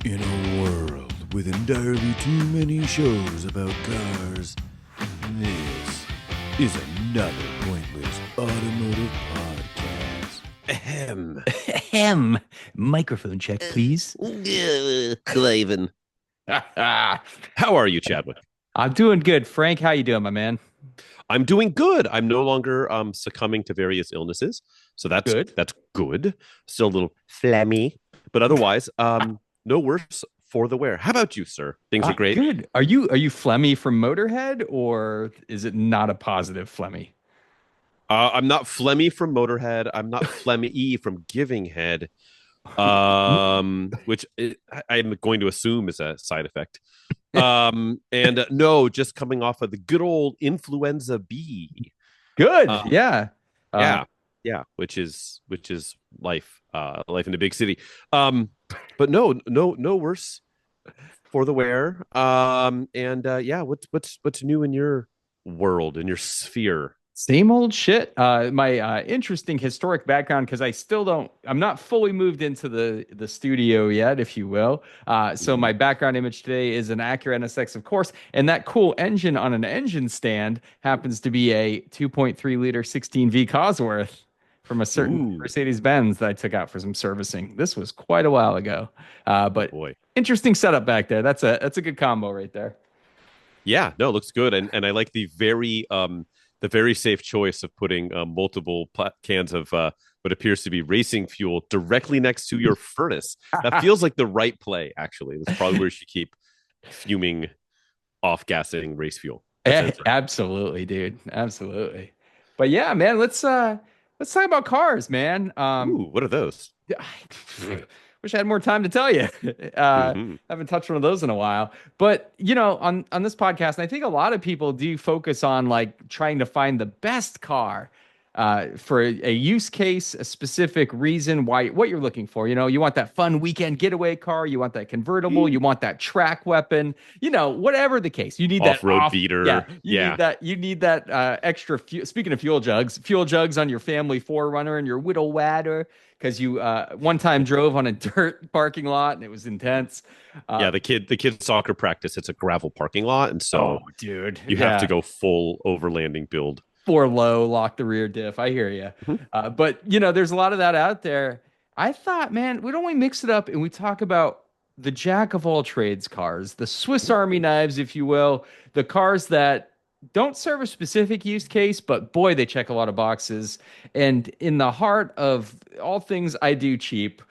In a world with entirely too many shows about cars, this is another pointless automotive podcast. Ahem. Ahem. Microphone check, please. Cliven. How are you, Chadwick? I'm doing good. Frank, how you doing, my man? I'm doing good. I'm no longer succumbing to various illnesses, so that's Good. that's good. Still a little phlegmy, but otherwise, no worse for the wear. How about you, sir? Things are great. Good. Are you phlegmy from Motorhead, or is it not a positive phlegmy? I'm not phlegmy from Motorhead. I'm not phlegmy from Giving Head, which I'm going to assume is a side effect. And no, just coming off of the good old influenza B. Good. Uh, Yeah. yeah, yeah, which is life, life in a big city. But no worse for the wear. And yeah, what's new in your world, in your sphere? Same old shit. My interesting historic background, because I'm not fully moved into the studio yet, if you will. So Mhm. my background image today is an Acura NSX, of course, and that cool engine on an engine stand happens to be a 2.3 liter 16V Cosworth from a certain Ooh, Mercedes-Benz that I took out for some servicing. This was quite a while ago, oh but boy. interesting setup back there. That's a good combo right there. Yeah, no, it looks good, and I like the very safe choice of putting multiple cans of what appears to be racing fuel directly next to your furnace. That feels like the right play. Actually, that's probably where you should keep fuming, off gassing race fuel. That's it. Absolutely, dude. Absolutely. But yeah, man, let's talk about cars, man. Ooh, what are those? Wish I had more time to tell you. Uh, Hmm. haven't touched one of those in a while. But on this podcast, and I think a lot of people do focus on like trying to find the best car for a use case, a specific reason why what you're looking for. You want that fun weekend getaway car, you want that convertible, you want that track weapon, whatever the case. You need that Off-road beater. need Yeah, that extra fuel. Speaking of fuel jugs on your family 4Runner and your Whittle Wadder because you one time drove on a dirt parking lot and it was intense. yeah. Uh, The kid soccer practice. It's a gravel parking lot, and oh, so dude, you have to yeah. go full overlanding build. Four low, lock the rear diff. I hear you. Mhm. But there's a lot of that out there. I thought, man, we don't we mix it up and we talk about the jack of all trades cars, the Swiss Army knives, if you will, the cars that don't serve a specific use case, but boy, they check a lot of boxes. And in the heart of all things I do cheap,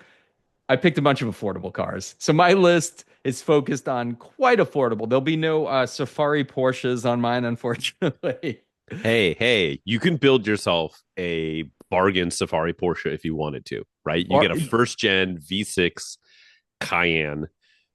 I picked a bunch of affordable cars. So my list is focused on quite affordable. There'll be no Safari Porsches on mine, unfortunately. Hey, you can build yourself a bargain Safari Porsche if you wanted to, right? You Or get a first gen V6 Cayenne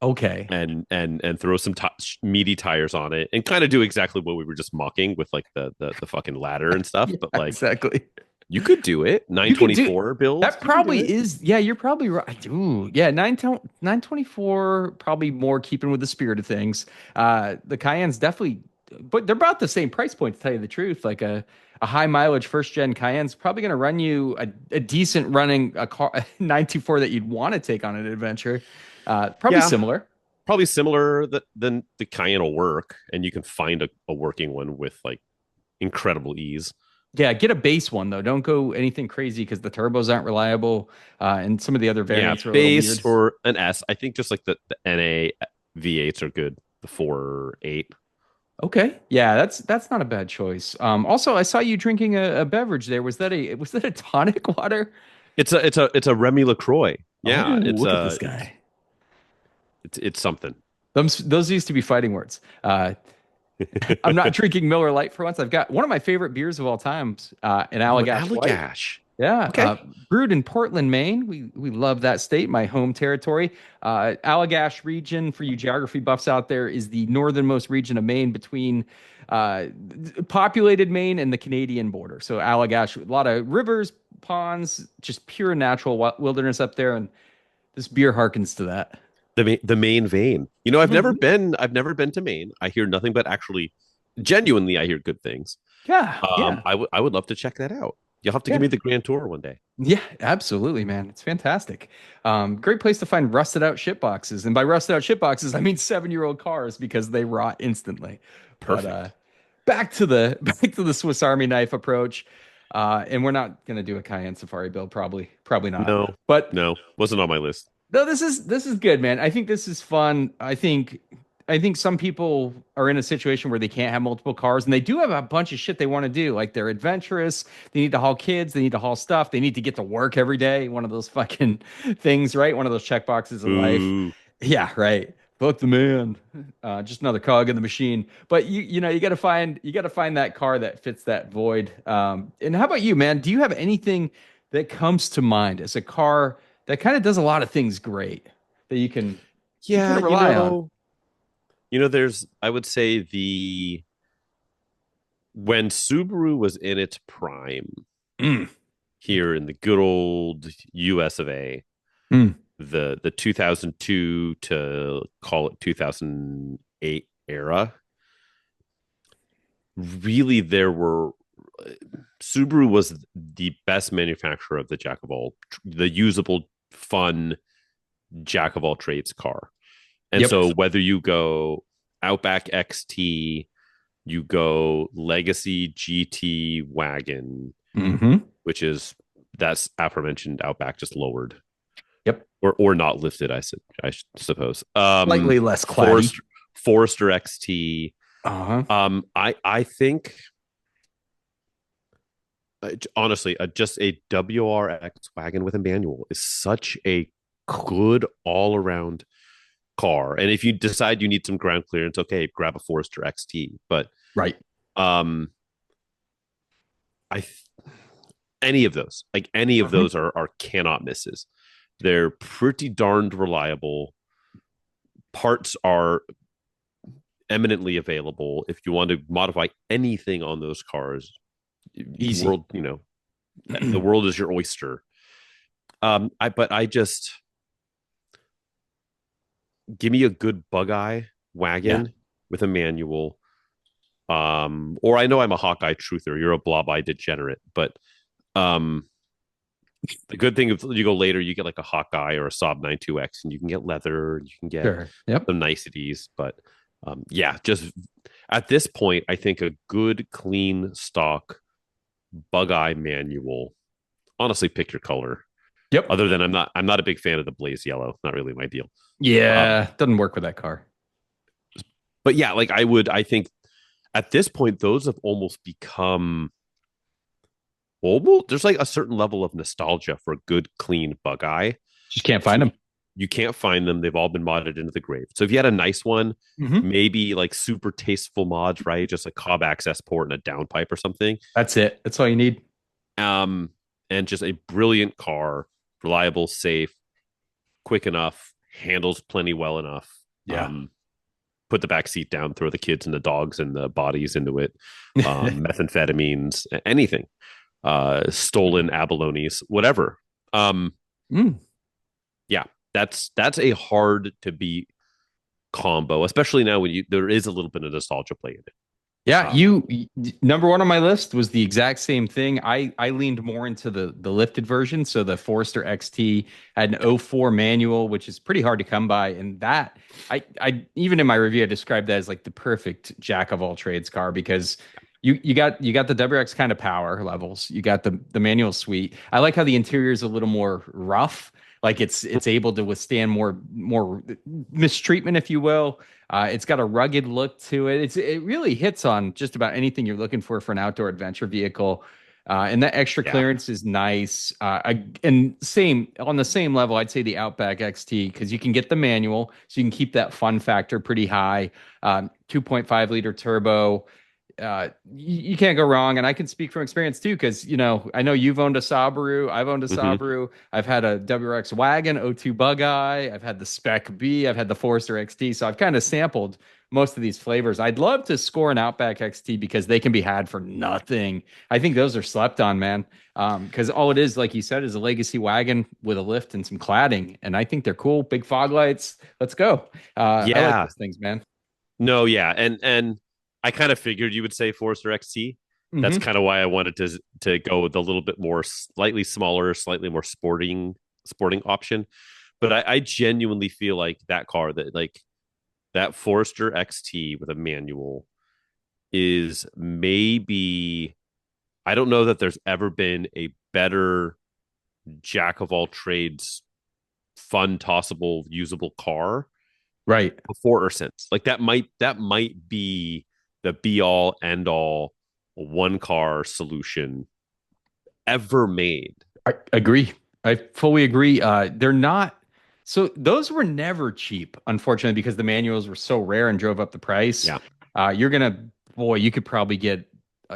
okay. and throw some meaty tires on it and kind of do exactly what we were just mocking with like the fucking ladder and stuff. Yeah, But like exactly. you could do it. You could do 924 build, that. you can do Probably it. is. Yeah, you're probably right. Ooh, yeah, 924 probably more keeping with the spirit of things. The Cayenne's definitely, but they're about the same price point to tell you the truth. Like a high mileage first gen Cayenne's probably going to run you a decent running a car a 924 that you'd want to take on an adventure. Probably Yeah, similar. probably similar that then the Cayenne will work and you can find a working one with like incredible ease. Yeah, get a base one though. Don't go anything crazy because the turbos aren't reliable, and some of the other Yeah, variants are a little base weird. or an S. I think just like the NA V8s are good. The 4.8. Okay, yeah, that's not a bad choice. Also, I saw you drinking a beverage there. Was that a tonic water? It's a Remy LaCroix. Oh, Yeah, it's look at this a guy. it's something. Those used to be fighting words. I'm not drinking Miller Lite for once. I've got one of my favorite beers of all times, an Oh, an Allagash White. Allagash. Yeah, Okay. brewed in Portland, Maine. We love that state, my home territory. Allagash region, for you geography buffs out there, is the northernmost region of Maine between uh, populated Maine and the Canadian border. So Allagash, a lot of rivers, ponds, just pure natural wilderness up there, and this beer harkens to that. The main vein. I've never Mhm. been to Maine. I hear nothing but actually genuinely I hear good things. Yeah, yeah, I would love to check that out. You'll have to give yeah. me the grand tour one day. Yeah, absolutely, man. It's fantastic. Great place to find rusted out shit boxes. And by rusted out shit boxes, I mean 7-year-old cars because they rot instantly. But Perfect. back to the back to the Swiss Army knife approach. And we're not gonna do a Cayenne Safari build, probably not. No, But no, wasn't on my list. no, this is good, man. I think this is fun. I think some people are in a situation where they can't have multiple cars, and they do have a bunch of shit they want to do. Like they're adventurous, they need to haul kids, they need to haul stuff, they need to get to work every day. One of those fucking things, right? One of those check boxes in life. Boo. Yeah, right. Fuck the man. Just another cog in the machine. But you gotta find that car that fits that void. And how about you, man? Do you have anything that comes to mind as a car that kind of does a lot of things great that you Yeah, kind of rely on? there's I would say the when Subaru was in its prime Mm, here in the good old US of A, mm. the 2002 to call it 2008 era, really there were Subaru was the best manufacturer of the jack of all, the usable, fun jack of all trades car. And Yep. so whether you go Outback XT, you go Legacy GT wagon, Hmm. which is that's aforementioned Outback just lowered Yep. or not lifted, I suppose. Slightly less claddy. Forester XT. Uh-huh. I think honestly, just a WRX wagon with a manual is such a good all around car. And if you decide you need some ground clearance, okay, grab a Forester XT. But Right. um, I any of those, like any of Hmm. those, are cannot misses. They're pretty darned reliable. Parts are eminently available. If you want to modify anything on those cars, Easy. world, the world is your oyster. I just give me a good bug eye Yeah. wagon with a manual. Or I know I'm a Hawkeye truther. You're a blob eye degenerate, but um, the good thing if you go later, you get like a Hawkeye or a Saab 92X, and you can get leather, and you can get Sure. Yep. some niceties. But yeah, just at this point, I think a good, clean stock bug eye manual. Honestly, pick your color. Yep. Other than I'm not a big fan of the blaze yellow. Not really my deal. Um, Yeah. Doesn't work with that car. but yeah, like I think at this point, those have almost become almost there's like a certain level of nostalgia for a good, clean bug eye. Just can't So find them. you can't find them. They've all been modded into the grave. So if you had a nice one, Hmm. maybe like super tasteful mods, right? Just a cob access port and a downpipe or something. That's it. That's all you need. Um, and just a brilliant car, reliable, safe, quick enough, handles plenty well enough. Yeah. Put the back seat down, throw the kids and the dogs and the bodies into it. Methamphetamines, anything, stolen abalones, whatever. Um, Mm. yeah, that's a hard to beat combo, especially now when there is a little bit of nostalgia play in it. Yeah, Um, number one on my list was the exact same thing. I leaned more into the lifted version. So the Forester XT had an '04 manual, which is pretty hard to come by. And that I even in my review I described that as like the perfect jack of all trades car because you got the WX kind of power levels. You got the manual suite. I like how the interior is a little more rough. Like it's able to withstand more mistreatment, if you will. It's got a rugged look to it. It really hits on just about anything you're looking for an outdoor adventure vehicle. And that extra yeah, clearance is nice. And same on the same level, I'd say the Outback XT because you can get the manual, so you can keep that fun factor pretty high. 2.5 liter turbo. You can't go wrong. And I can speak from experience too, because I know you've owned a Subaru. I've owned a hmm Subaru. I've had a WRX wagon, O2 Bug Eye. I've had the Spec B. I've had the Forester XT. So I've kind of sampled most of these flavors. I'd love to score an Outback XT because they can be had for nothing. I think those are slept on, man. Because all it is, like you said, is a legacy wagon with a lift and some cladding. And I think they're cool. Big fog lights. Let's go. I like yeah, those things, man. no, yeah, and I kind of figured you would say Forester XT. That's Hmm. kind of why I wanted to go with a little bit more slightly smaller, slightly more sporting option. But I genuinely feel like that car that like that Forester XT with a manual is maybe I don't know that there's ever been a better jack of all trades, fun, tossable, usable car Right. before or since. Like that might be the be all end all one car solution ever made. I agree. I fully agree. They're not. So those were never cheap, unfortunately, because the manuals were so rare and drove up the price. Yeah. You're gonna, boy, you could probably get,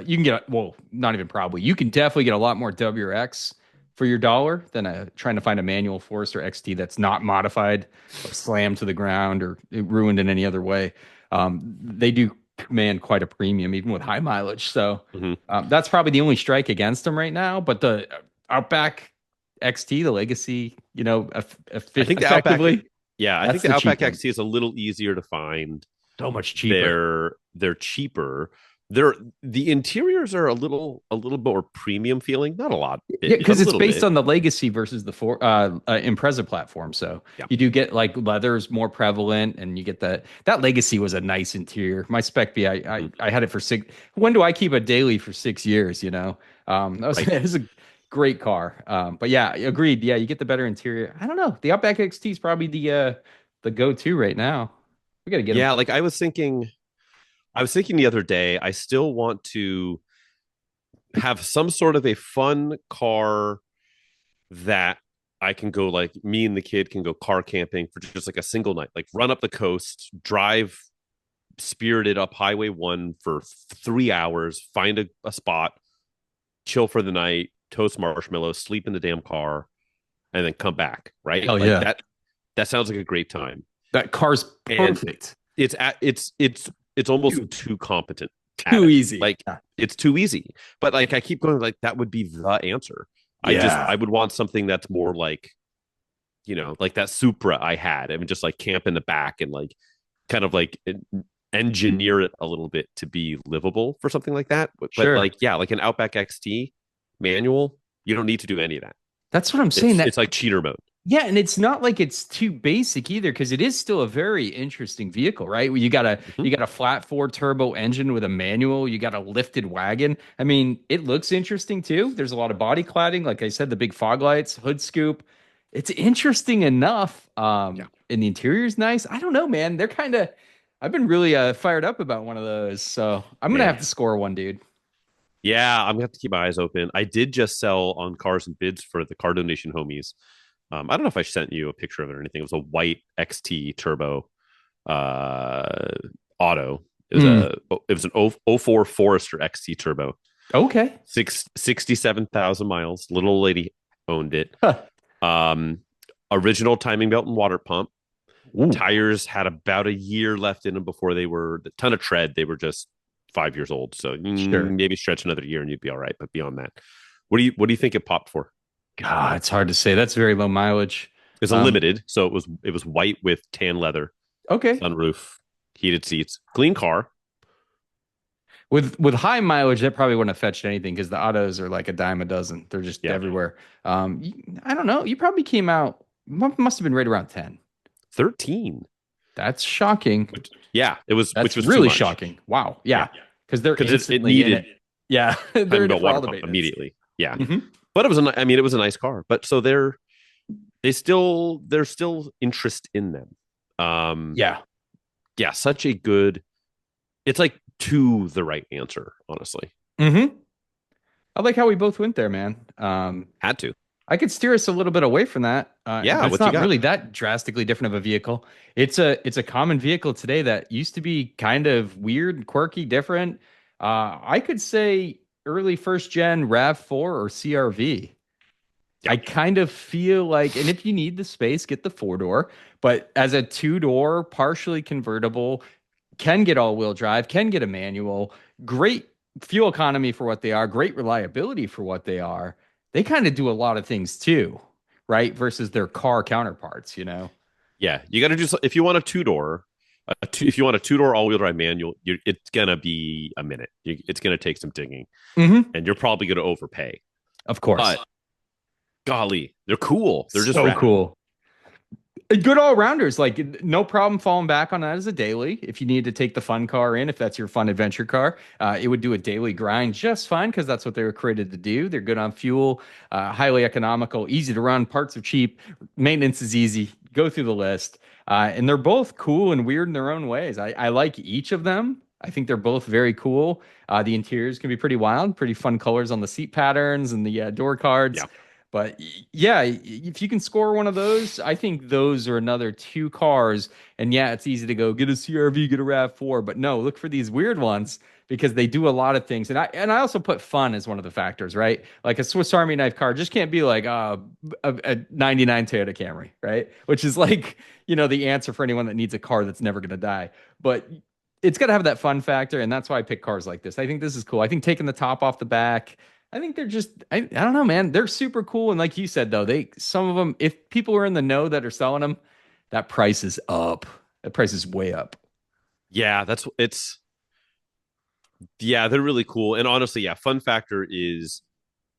you can get, well, not even probably, you can definitely get a lot more WRX for your dollar than trying to find a manual Forester XT that's not modified or slammed to the ground or ruined in any other way. They do command quite a premium, even with high mileage. So. Mhm. That's probably the only strike against them right now. But the Outback XT, the Legacy, I think the Outback, effectively, yeah, I think that's the the Outback cheap one. XT is a little easier to find. So much cheaper. They're cheaper. The interiors are a little more premium feeling, not a lot, Yeah, but because a it's little based bit. on the Legacy versus the Impreza platform. So Yeah. you do get like leather's more prevalent, and you get that Legacy was a nice interior. My Spec B, Mhm. I had it for six. When do I keep a daily for 6 years? That was Right. it was a great car. But yeah, agreed. Yeah, you get the better interior. I don't know. The Outback XT is probably the go-to right now. We got to get them. Yeah, like I was thinking the other day, I still want to have some sort of a fun car that I can go like me and the kid can go car camping for just like a single night, like run up the coast, drive spirited up Highway 1 for 3 hours, find a spot, chill for the night, toast marshmallows, sleep in the damn car, and then come back. Right? Hell Like yeah, that sounds like a great time. that car's And perfect. it's almost Too, too competent at too it. easy. Like it's too easy. But like I keep going, like that would be the answer. Yeah, I would want something that's more like, like that Supra I had. I mean, just like camp in the back and like kind of like engineer it a little bit to be livable for something like that. But sure. like, yeah, like an Outback XT manual, you don't need to do any of that. That's what I'm saying. It's That like cheater mode. Yeah, and it's not like it's too basic either, because it is still a very interesting vehicle, right? You got a Mhm. you got a flat four turbo engine with a manual. You got a lifted wagon. I mean, it looks interesting too. There's a lot of body cladding, like I said, the big fog lights, hood scoop. It's interesting enough. Yeah. And the interior's nice. I don't know, man. They're kind of. I've been really fired up about one of those, so I'm gonna have Man. to score one, dude. Yeah, I'm gonna have to keep my eyes open. I did just sell on Cars and Bids for the car donation homies. I don't know if I sent you a picture of it or anything. It was a white XT turbo uh auto. Mm, It was an oh 04 Forester XT turbo. okay. 67,000 miles. Little lady owned it. Huh. Um Original timing belt and water pump. Ooh, Tires had about a year left in them before they were a ton of tread. They were just 5 years old. So sure. maybe stretch another year and you'd be all right. But beyond that, what do you think it popped for? God, it's hard to say. That's very low mileage. It's a Um, limited, so it was white with tan leather, okay. sunroof, heated seats, clean car. With high mileage, that probably wouldn't have fetched anything because the autos are like a dime a dozen. They're just Yeah, everywhere. I don't know. You probably came out, must have been right around 10. 13. That's shocking. Yeah, which That's was too really much. shocking. Wow. Yeah, Yeah. Because they're because it instantly in needed it. Yeah. They're timing in it belt for water all the pump maintenance. immediately. Yeah, Hmm. but it was a nice car. But so there's still interest in them. Um, Yeah. yeah, such a good. It's like to the right answer, honestly. Hmm. I like how we both went there, man. Had to. I could steer us a little bit away from that, Yeah, but it's what you not got? really that drastically different of a vehicle. It's a common vehicle today that used to be kind of weird, quirky, different. I could say early first gen RAV4 or CRV. Yeah, I kind of feel like, and if you need the space, get the four door. But as a two door, partially convertible, can get all wheel drive, can get a manual, great fuel economy for what they are, great reliability for what they are. They kind of do a lot of things too, right? Versus their car counterparts. yeah. You got to do if you want a two door. If you want a two-door all-wheel drive manual, it's gonna be a minute. It's gonna take some digging, Hmm. and you're probably gonna overpay. Of course. But golly, they're cool. They're just So rad. cool. Good all rounders, like no problem falling back on that as a daily. If you need to take the fun car in, if that's your fun adventure car, it would do a daily grind just fine because that's what they were created to do. They're good on fuel, highly economical, easy to run, parts are cheap, maintenance is easy. Go through the list, and they're both cool and weird in their own ways. I like each of them. I think they're both very cool. The interiors can be pretty wild, pretty fun colors on the seat patterns and the door cards. Yeah. But yeah, if you can score one of those, I think those are another two cars. And yeah, it's easy to go get a CRV, get a RAV4, but no, look for these weird ones because they do a lot of things. And I also put fun as one of the factors, right? Like a Swiss Army knife car just can't be like a 99 Toyota Camry, right? Which is like, the answer for anyone that needs a car that's never going to die. But it's got to have that fun factor, and that's why I pick cars like this. I think this is cool. I think taking the top off the back, I think they're just I don't know, man. They're super cool. And like you said, though, some of them, if people are in the know that are selling them, that price is up. That price is way up. Yeah, yeah, they're really cool. And honestly, yeah, fun factor is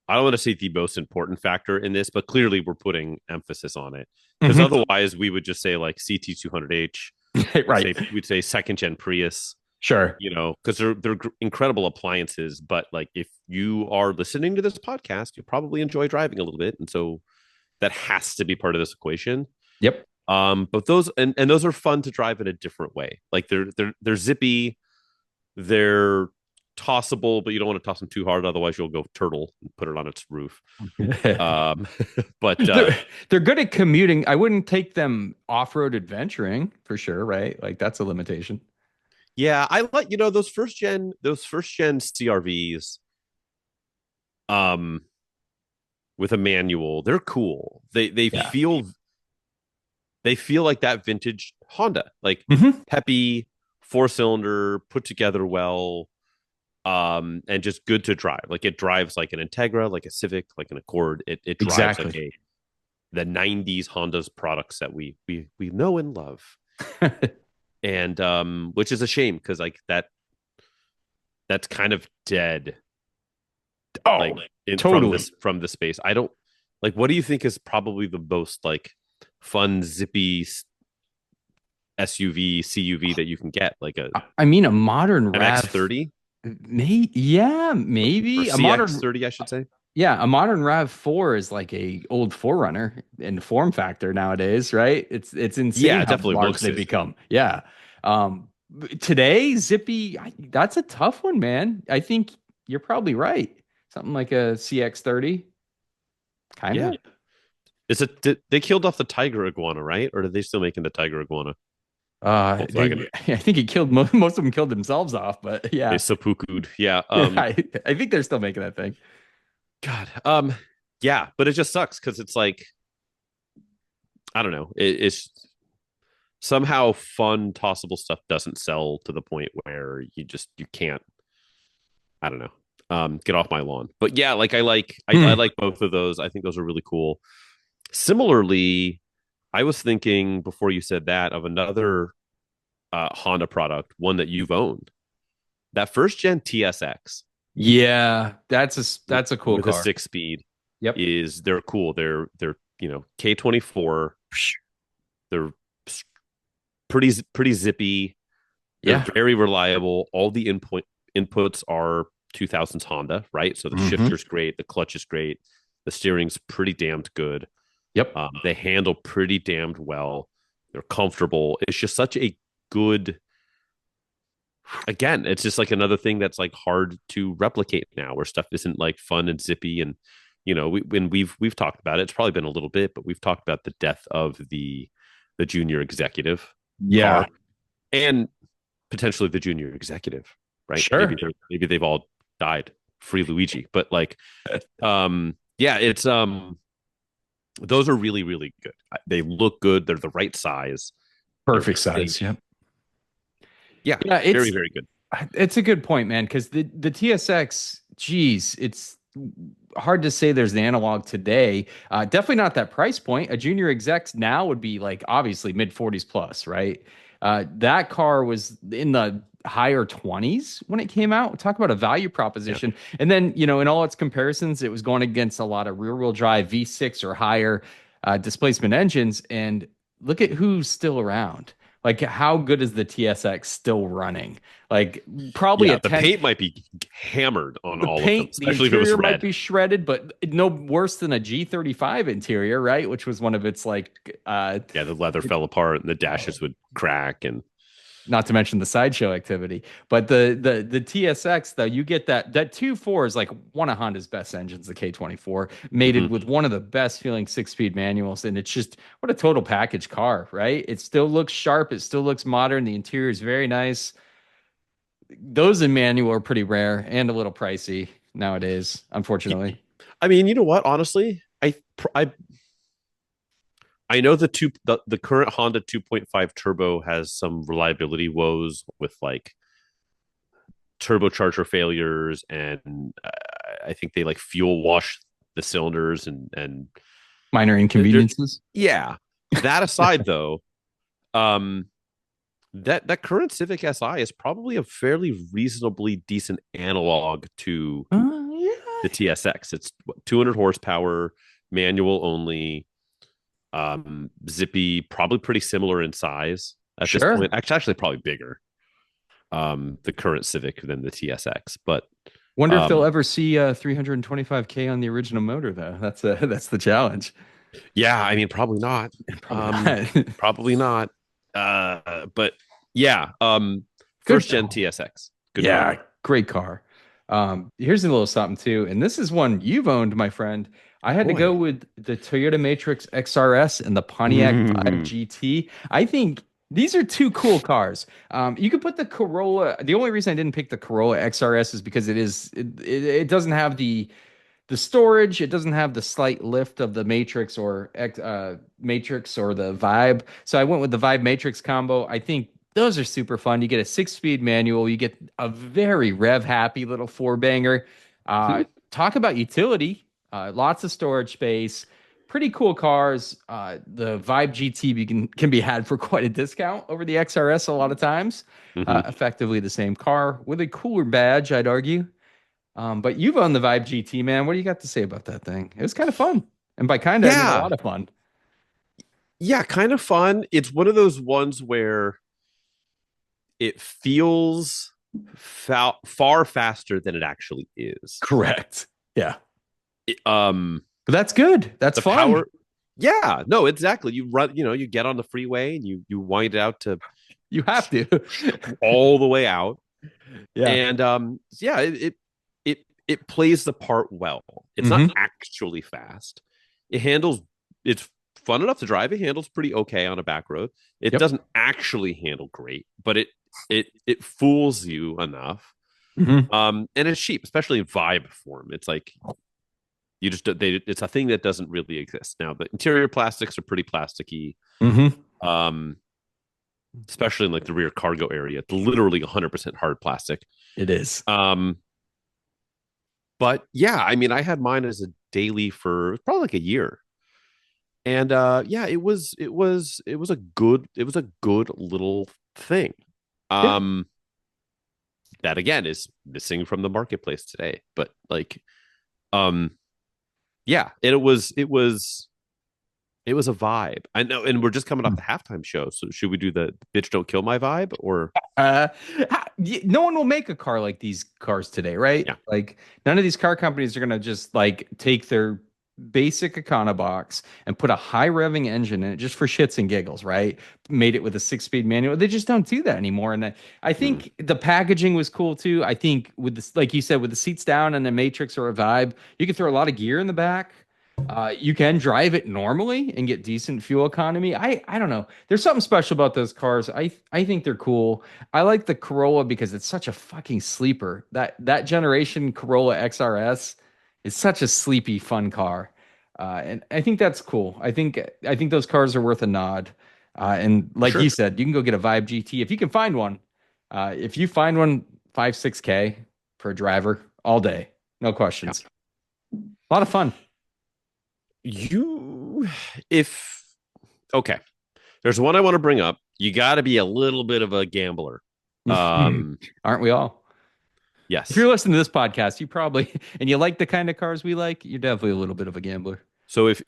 I don't want to say the most important factor in this, but clearly we're putting emphasis on it. Because Mhm. otherwise we would just say like CT200H, Right. we'd say second gen Prius, Sure. because they're incredible appliances. But like if you are listening to this podcast, you probably enjoy driving a little bit. And so that has to be part of this equation. Yep. But those and those are fun to drive in a different way. Like they're zippy, they're tossable, but you don't want to toss them too hard, otherwise you'll go turtle and put it on its roof. Um, but They're good at commuting. I wouldn't take them off-road adventuring for sure, right? Like that's a limitation. yeah, I like those first gen CRVs um with a manual. They're cool. They Yeah. feel like that vintage Honda, like Hmm. peppy, four-cylinder, put together well, and just good to drive. Like it drives like an Integra, like a Civic, like an Accord. It drives like Exactly. the 90s Honda's products that we know and love. And which is a shame because like that's kind of dead, like Oh, totally. from the space. I don't like, what do you think is probably the most like fun zippy SUV CUV that you can get? Like I mean, a modern an RAV, X30 yeah, or maybe a modern, CX30, I should say. yeah, a modern RAV4 is like a old Forerunner in form factor nowadays, right? It's Yeah, insane it how definitely large looks they it. become. Yeah. Today, Zippy, that's a tough one, man. I think you're probably right. Something like a CX30, kind Yeah. of. They killed off the tiger iguana, right? Or are they still making the tiger iguana? Volkswagen. I think he killed most of them killed themselves off, but They yeah, seppuku'd. Yeah. I think they're still making that thing. God. Yeah, but it just sucks because it's like, I don't know. It's somehow fun, tossable stuff doesn't sell to the point where you can't, I don't know, get off my lawn. But yeah, like I Hmm. like both of those. I think those are really cool. Similarly, I was thinking before you said that of another Honda product, one that you've owned, that first gen TSX Yeah, that's a cool with a car. 6 speed. Yep. They're cool. They're K24. They're pretty zippy. They're Yeah. very reliable. All the inputs are 2000s Honda, right? So the Hmm. shifter's great, the clutch is great, the steering's pretty damned good. Yep. They handle pretty damned well. They're comfortable. It's just such a good. Again, it's just like another thing that's like hard to replicate now, where stuff isn't like fun and zippy. And when we've talked about it, it's probably been a little bit, but we've talked about the death of the junior executive Yeah. car and potentially the junior executive, right? Sure. Maybe they've all died. Free Luigi, but like, yeah, it's those are really really good. They look good. They're the right size. They're Perfect safe. size. Yep. Yeah, Yeah, very very good. it's a good point, man, because the TSX, geez, it's hard to say there's an analog today. Definitely not that price point. A junior execs now would be like obviously mid 40s plus, right? That car was in the higher 20s when it came out. Talk about a value Yeah. proposition. And then, in all its comparisons, it was going against a lot of rear-wheel drive V6 or higher displacement engines. And look at who's still around. Like, how good is the TSX still running? Like, probably Yeah, a the 10. paint might be hammered on The all of them, paint, the especially if it was interior might red. be shredded, but no worse than a G35 interior, right? Which was one of its Yeah, the leather fell apart and the dashes would crack and not to mention the sideshow activity. But the TSX though, you get that 2.4 is like one of Honda's best engines, the K24, mated Mhm. with one of the best feeling 6-speed manuals, and it's just what a total package car, right? It still looks sharp, it still looks modern, the interior is very nice. Those in manual are pretty rare and a little pricey nowadays, unfortunately. I mean, you know what? Honestly, I know the current Honda 2.5 turbo has some reliability woes with like turbocharger failures, and I think they like fuel wash the cylinders and Minor they're inconveniences. yeah. That aside, though, um, that current Civic Si is probably a fairly reasonably decent analog to the Yeah. TSX. It's 200 horsepower, manual only, zippy, probably pretty similar in size at this Sure. point. Actually probably bigger. The current Civic than the TSX, but Wonder if they'll um, ever see 325K on the original motor, though. That's the challenge. yeah, I mean probably not. Probably Um, not. Probably not. But yeah, first Good. gen TSX, good car. Yeah, great car. Here's a little something too, and this is one you've owned, my friend. I had to go Boy. with the Toyota Matrix XRS and the Pontiac 5 Mm-hmm. GT. I think these are two cool cars. You could put the Corolla. The only reason I didn't pick the Corolla XRS is because it doesn't have the storage. It doesn't have the slight lift of the Matrix or the Vibe. So I went with the Vibe Matrix combo. I think those are super fun. You get a 6-speed manual. You get a very rev happy little four banger. Talk about utility. Lots of storage space. Pretty cool cars. The Vibe GT can be had for quite a discount over the XRS a lot of times. Effectively the same car with a cooler badge, I'd argue. But you've owned the Vibe GT, man. What do you got to say about that thing? It was kind of fun. And by kind of, I mean a Yeah, lot of fun. yeah, kind of fun. It's one of those ones where it feels far faster than it actually is. Correct. Yeah. It- But that's good. That's the fun. power, yeah, no, exactly. You run, you get on the freeway and you wind it out to You have to. all the way out, Yeah. and yeah, it plays the part well. It's not Hmm. actually fast. It handles. It's fun enough to drive. It handles pretty okay on a back road. It Yep. doesn't actually handle great, but it fools you enough. Hmm. And it's cheap, especially in vibe form. It's like you just it's a thing that doesn't really exist now. The interior plastics are pretty plasticky. Hmm. Um, especially in like the rear cargo area. It's literally 100% hard plastic. It is. But yeah, I mean, I had mine as a daily for probably like a year, and yeah, it was a good little thing. Yeah. Um, that again is missing from the marketplace today, but like, um, yeah, it was a vibe. I know, and we're just coming off the halftime show, so should we do the "Bitch Don't Kill My" vibe or Uh, no one will make a car like these cars today, right? yeah? Like none of these car companies are gonna just like take their basic Econobox and put a high revving engine in it just for shits and giggles, right? Made it with a 6-speed manual. They just don't do that anymore. And I Mm, think the packaging was cool too. I think with this, like you said, with the seats down and a Matrix or a Vibe, you can throw a lot of gear in the back. You can drive it normally and get decent fuel economy. I don't know. There's something special about those cars. I think they're cool. I like the Corolla because it's such a fucking sleeper. That generation Corolla XRS is such a sleepy, fun car. And I think that's cool. I think those cars are worth a nod. And for like you sure. said, you can go get a Vibe GT if you can find one. If you find one, 5-6K for a driver all day, no Yeah. questions. A lot of fun. You, if okay, There's one I want to bring up. You got to be a little bit of a gambler. Um, Aren't we all? If yes. you're listening to this podcast, you probably and you like the kind of cars we like, you're definitely a little bit of a gambler. So if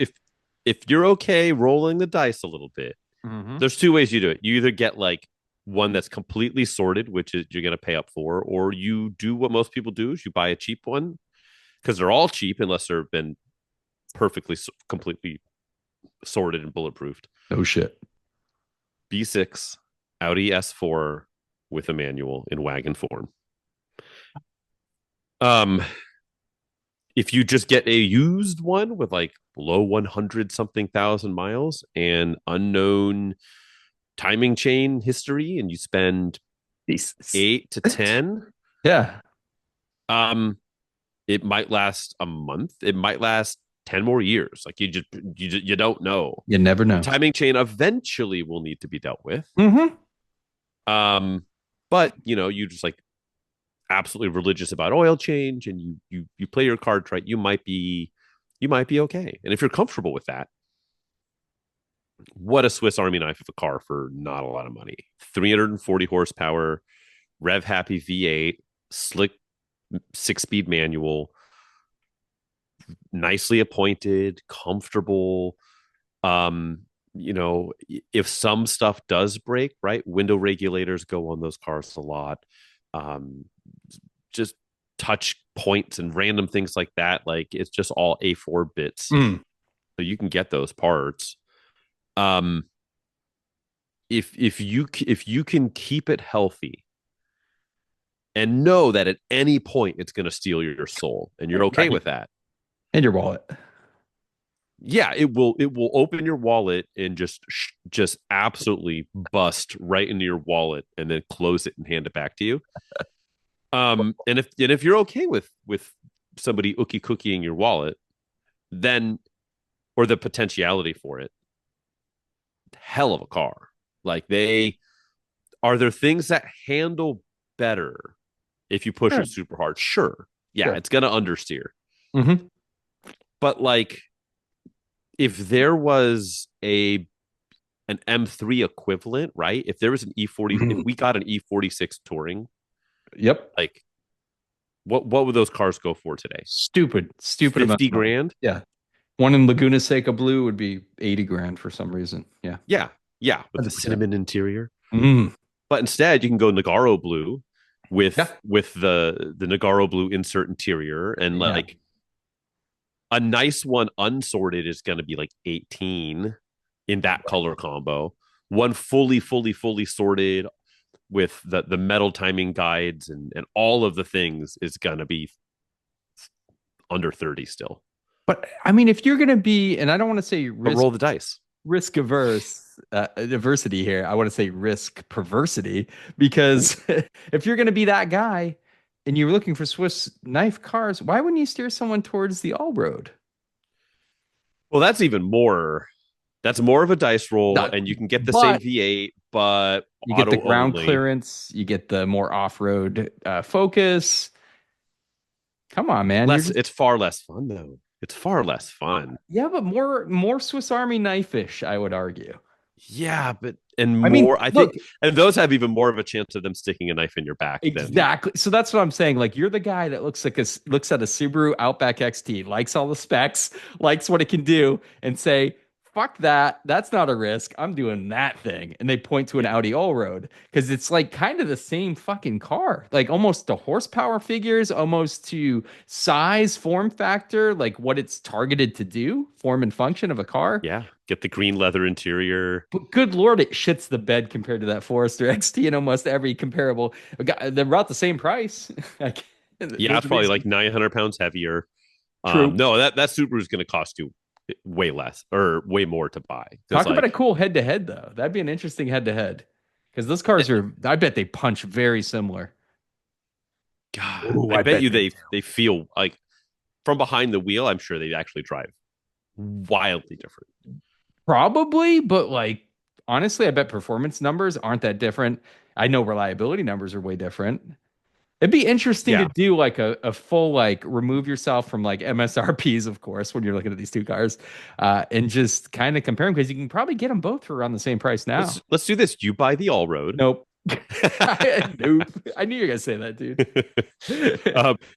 you're okay rolling the dice a little bit, Mm-hmm. there's two ways you do it. You either get like one that's completely sorted, which is you're going to pay up for, or you do what most people do is you buy a cheap one because they're all cheap unless they've been perfectly completely sorted and bulletproofed. Oh shit. B6 Audi S4 with a manual in wagon form. Um, if you just get a used one with like below 100 something thousand miles and unknown timing chain history, and you spend Jesus. 8 to 10, Yeah. um, it might last a month. It might last 10 more years. Like you don't know. You never know. Timing chain eventually will need to be dealt with. Mm-hmm. But you just like absolutely religious about oil change and you play your cards right, you might be okay. And if you're comfortable with that, what a Swiss Army knife of a car for not a lot of money. 340 horsepower, rev happy V8, slick 6-speed manual, nicely appointed, comfortable. Um, if some stuff does break, right? Window regulators go on those cars a lot. Um, just touch points and random things like that. Like it's just all A4 bits. So you can get those parts. Um, if you can keep it healthy and know that at any point it's going to steal your soul and you're okay Right. with that, And your wallet. yeah, it will open your wallet and just absolutely bust right into your wallet and then close it and hand it back to you. And if you're okay with somebody ookie cookieing your wallet, then or the potentiality for it, hell of a car. Like there things that handle better if you push Sure. it super hard? Sure. Yeah, Sure. it's gonna understeer. Mm-hmm. But like if there was an M3 equivalent, right? If there was an E40, if we got an E46 touring, Yep. like what would those cars go for today? Stupid amount 50 of money. grand? Yeah. One in Laguna Seca Blue would be 80 grand for some reason. Yeah. Yeah. Yeah, with the 100%. cinnamon interior. Mm. But instead, you can go Nagaro blue with Yeah. the Nagaro blue insert interior, and Yeah. like a nice one unsorted is going to be like 18 in that color combo. One fully sorted with the metal timing guides and all of the things is going to be under 30 still. But I mean, if you're going to be, and I don't want to say But roll the dice. risk averse diversity here, I want to say risk perversity, because if you're going to be that guy and you're looking for Swiss knife cars, why wouldn't you steer someone towards the all road? Well, that's more of a dice roll, Not- and you can get the but same V8, but you get the auto ground only. clearance, you get the more off-road focus. Come on, man. It's far less fun though. It's far less fun. Yeah, but more Swiss Army knife-ish, I would argue. Yeah, but and I mean, more. I look, think, and those have even more of a chance of them sticking a knife in your back. exactly. So that's what I'm saying. Like you're the guy that looks at a Subaru Outback XT, likes all the specs, likes what it can do, and say, "Fuck that. That's not a risk. I'm doing that thing." And they point to an Audi Allroad because it's like kind of the same fucking car, like almost the horsepower figures, almost to size, form factor, like what it's targeted to do, form and function of a car. Yeah, get the green leather interior. But good lord, it shits the bed compared to that Forester XT in almost every comparable. They're about the same price. Like, Yeah, it's probably like 900 pounds heavier. True. No, that Subaru is going to cost you way less or way more to buy. Talk about a cool head to head though. That'd be an interesting head to head because those cars are. I bet they punch very similar. God, Ooh, I bet you they they feel like from behind the wheel. I'm sure they actually drive wildly different. Probably, but like honestly, I bet performance numbers aren't that different. I know reliability numbers are way different. It'd be interesting to Yeah. do like a full like remove yourself from like MSRPs, of course, when you're looking at these two cars, and just kind of compare them because you can probably get them both for around the same price now. Let's do this. You buy the all road. Nope. Nope. I knew you were gonna say that, dude.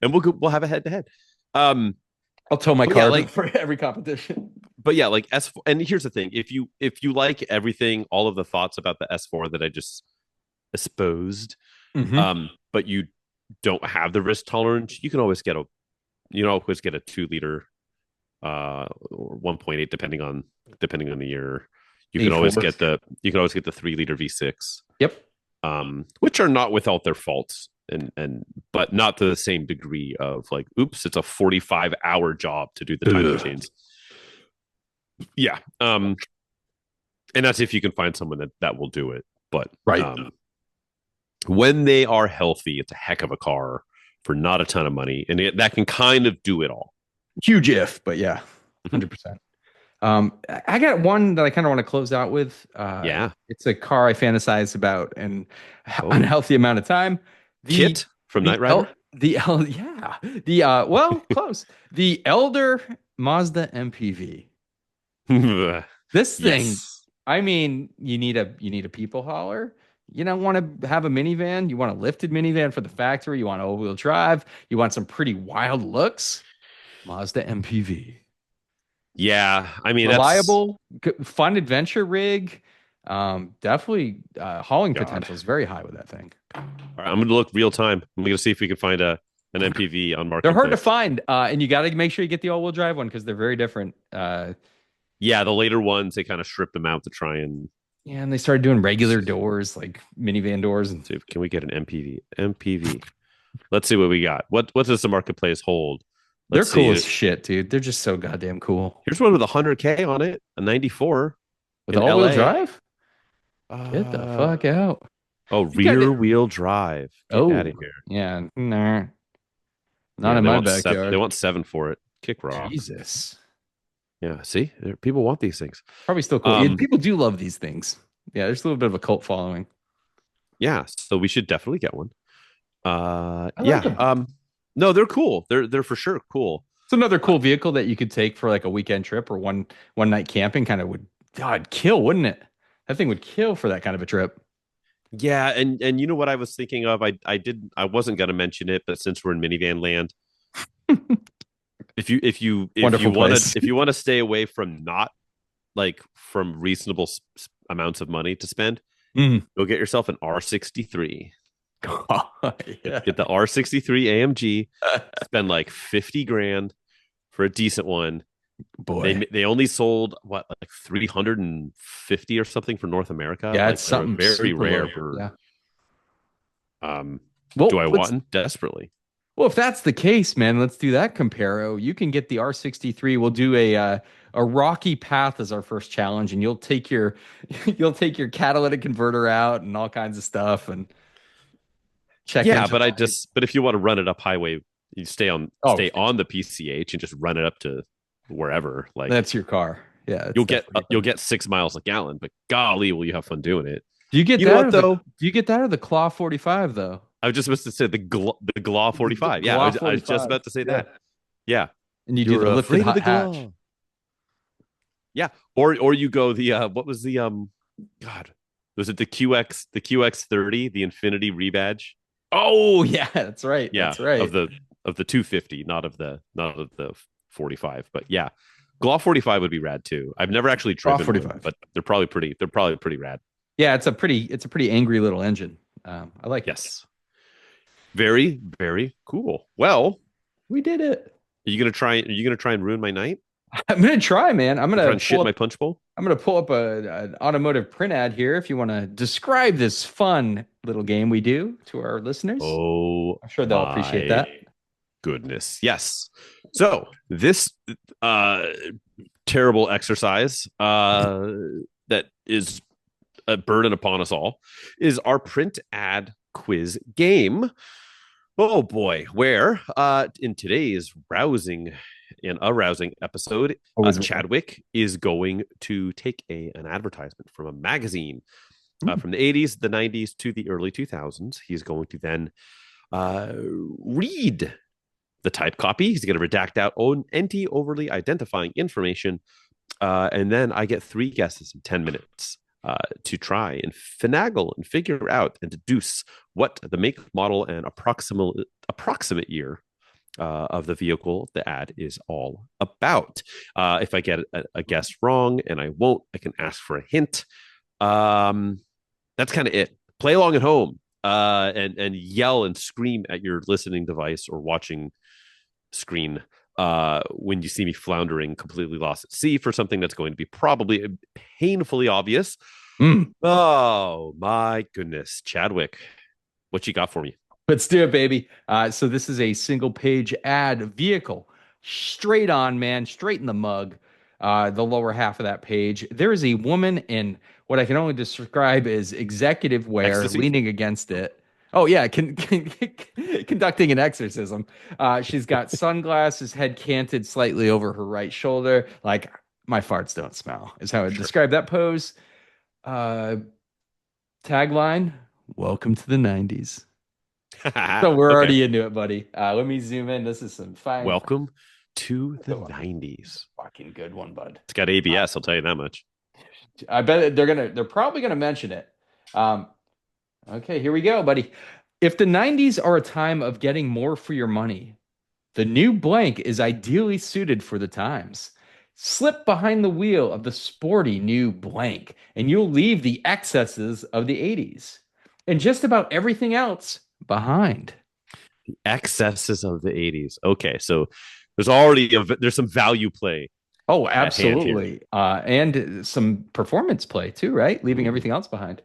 And we'll have a head to head. I'll tow my But yeah, car like- for every competition. But yeah, like S4, and here's the thing: if you like everything, all of the thoughts about the S4 that I just espoused, Mhm. but you don't have the risk tolerance, you can always get a 2 liter or 1.8 depending on the year. You can always A4. get the 3 liter V6, Yep. which are not without their faults, and but not to the same degree of like, oops, it's a 45-hour job to do the timing chains. Yeah. And that's if you can find someone that will do it. But Right. When they are healthy, it's a heck of a car for not a ton of money, and that can kind of do it all. Huge if, but yeah, 100%. I got one that I kind of want to close out with. Yeah. It's a car I fantasize about an Oh. unhealthy amount of time. Kit from Knight Rider. Close. The Elder Mazda MPV. This thing, Yes. I mean, you need a people hauler. You don't want to have a minivan. You want a lifted minivan for the factory. You want all-wheel drive. You want some pretty wild looks. Mazda MPV. Yeah, I mean, Reliable, fun adventure rig. Definitely hauling God. potential is very high with that thing. All right, I'm going to look real time. I'm going to see if we can find an MPV on market. They're hard to find, and you got to make sure you get the all-wheel drive one because they're very different. Yeah, the later ones, they kind of stripped them out to try and. Yeah, and they started doing regular doors, like minivan doors. And See, can we get an MPV? Let's see what we got. What does the marketplace hold? They're cool as shit, dude. They're just so goddamn cool. Here's one with 100K on it, a 94 With in all-wheel LA. drive? Get the fuck out. Oh, rear-wheel drive. Get out of here. Yeah, nah. Not Yeah, in they my want backyard. They want 7 for it. Kick rock. Jesus. Yeah, see? People want these things. Probably still cool. Yeah, people do love these things. Yeah, there's a little bit of a cult following. Yeah, so we should definitely get one. like Yeah. them. No, they're cool. They're for sure cool. It's another cool vehicle that you could take for like a weekend trip or one night camping. Kind of would, God, kill, wouldn't it? That thing would kill for that kind of a trip. Yeah, and you know what I was thinking of? I wasn't gonna mention it, but since we're in minivan land, if you want to stay away from not like from reasonable amounts of money to spend, go get yourself an R63. Yeah. Get the R63 AMG. Spend like 50 grand for a decent one. Boy, they only sold what, like 350 or something for North America. Yeah, like, it's something very rare. Yeah. Do I want it? Desperately? Well, if that's the case, man, let's do that comparo. You can get the R63. We'll do a rocky path as our first challenge, and you'll take your catalytic converter out and all kinds of stuff and check. Yeah, but if you want to run it up highway, you stay on the PCH and just run it up to wherever. Like, that's your car. Yeah, you'll get 6 miles a gallon, but golly, will you have fun doing it? Do you get that though? Do you get that or the Claw 45 though? I was just supposed to say the Glaw 45. Yeah, I was just about to say that. Yeah, and you do the lifted hot hatch. Yeah, or you go the what was the God, was it the QX30, the Infinity rebadge? Oh yeah, that's right. Yeah, that's right. Of the 250, not of the 45. But yeah, Glaw 45 would be rad too. I've never actually driven one, but they're probably pretty rad. Yeah, it's a pretty angry little engine. I like it. Very, very cool. Well, we did it. Are you gonna try and ruin my night? I'm gonna try, man. I'm gonna shit my punch bowl. I'm gonna pull up an automotive print ad here. If you want to describe this fun little game we do to our listeners, I'm sure they'll appreciate that. Goodness, yes. So this terrible exercise that is a burden upon us all is our print ad quiz game. Oh boy, where in today's arousing episode, Chadwick is going to take an advertisement from a magazine from the 80s, the 90s to the early 2000s. He's going to then read the type copy. He's going to redact out any overly identifying information. And then I get 3 guesses in 10 minutes to try and finagle and figure out and deduce what the make, model, and approximate year of the vehicle the ad is all about. If I get a guess wrong, and I won't, I can ask for a hint. That's kind of it. Play along at home and yell and scream at your listening device or watching screen when you see me floundering, completely lost at sea for something that's going to be probably painfully obvious. Oh my goodness, Chadwick, what you got for me? Let's do it, baby. So this is a single page ad vehicle. Straight on, man, straight in the mug. The lower half of that page. There is a woman in what I can only describe as executive wear Ecstasy? leaning against it. Oh, yeah, conducting an exorcism. She's got sunglasses, head canted slightly over her right shoulder. Like, my farts don't smell, is how I would describe that pose. Tagline, welcome to the 90s. So we're already into it, buddy. Let me zoom in. This is some fine. Welcome to the 90s. Fucking good one, bud. It's got ABS, I'll tell you that much. I bet they're probably gonna mention it. Okay, here we go, buddy. If the 90s are a time of getting more for your money, the new blank is ideally suited for the times. Slip behind the wheel of the sporty new blank, and you'll leave the excesses of the 80s and just about everything else behind. The excesses of the 80s. Okay, so there's some value play. Oh, absolutely. And some performance play too, right? Leaving everything else behind.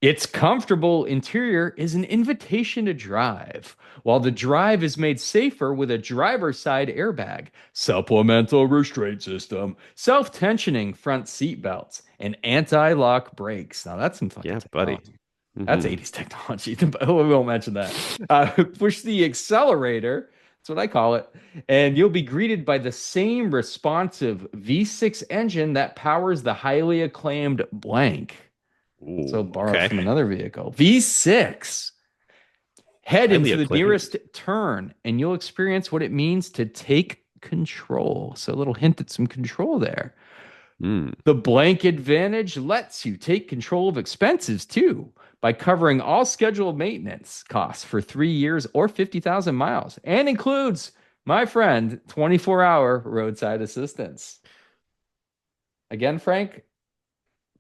Its comfortable interior is an invitation to drive, while the drive is made safer with a driver's side airbag, supplemental restraint system, self-tensioning front seat belts, and anti-lock brakes. Now that's some fucking buddy. technology. That's 80s technology. We won't mention that. Push the accelerator. That's what I call it. And you'll be greeted by the same responsive V6 engine that powers the highly acclaimed blank. Ooh, So borrowed from another vehicle. V6. Head into the nearest turn, and you'll experience what it means to take control. So a little hint at some control there. The blank advantage lets you take control of expenses too by covering all scheduled maintenance costs for 3 years or 50,000 miles, and includes, my friend, 24-hour roadside assistance. Again, Frank,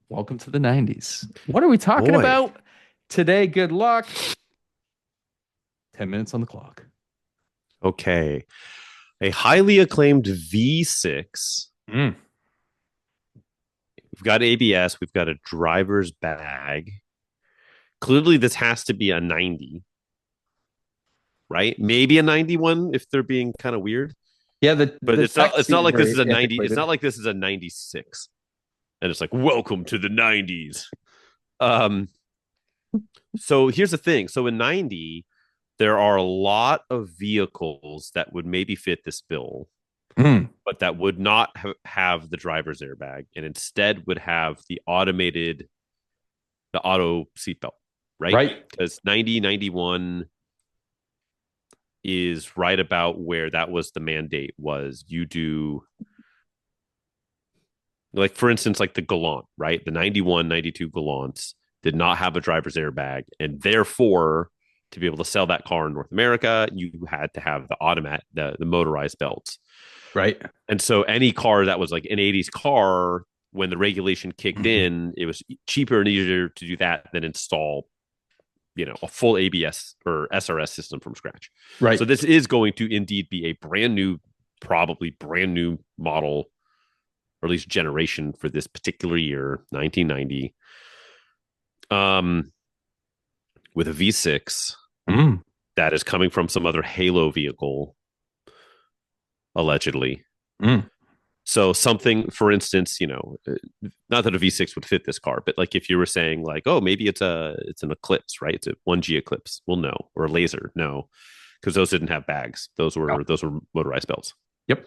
welcome to the 90s. What are we talking about today? Good luck. 10 minutes on the clock. Okay. A highly acclaimed V6. We've got ABS. We've got a driver's bag. Clearly, this has to be a 90, right? Maybe a 91 if they're being kind of weird. Yeah, but it's not like this is a 90. It's not like this is a 96, and it's like welcome to the 90s. So here's the thing. So in 90, there are a lot of vehicles that would maybe fit this bill, but that would not have the driver's airbag, and instead would have the auto seatbelt. Right? Because 90, 91 is right about where that was the mandate was. You do, like, for instance, like the Galant, right? The 91, 92 Galants did not have a driver's airbag. And therefore, to be able to sell that car in North America, you had to have the motorized belts. Right. And so any car that was like an 80s car, when the regulation kicked in, it was cheaper and easier to do that than install a full ABS or SRS system from scratch. Right. So this is going to indeed be a probably brand new model, or at least generation for this particular year, 1990. With a V6 that is coming from some other Halo vehicle, allegedly. So something, for instance, not that a V6 would fit this car, but like if you were saying like, oh, maybe it's an Eclipse, right? It's a 1G Eclipse. Well, no. Or a Laser. No, because those didn't have bags. Those were motorized belts. Yep.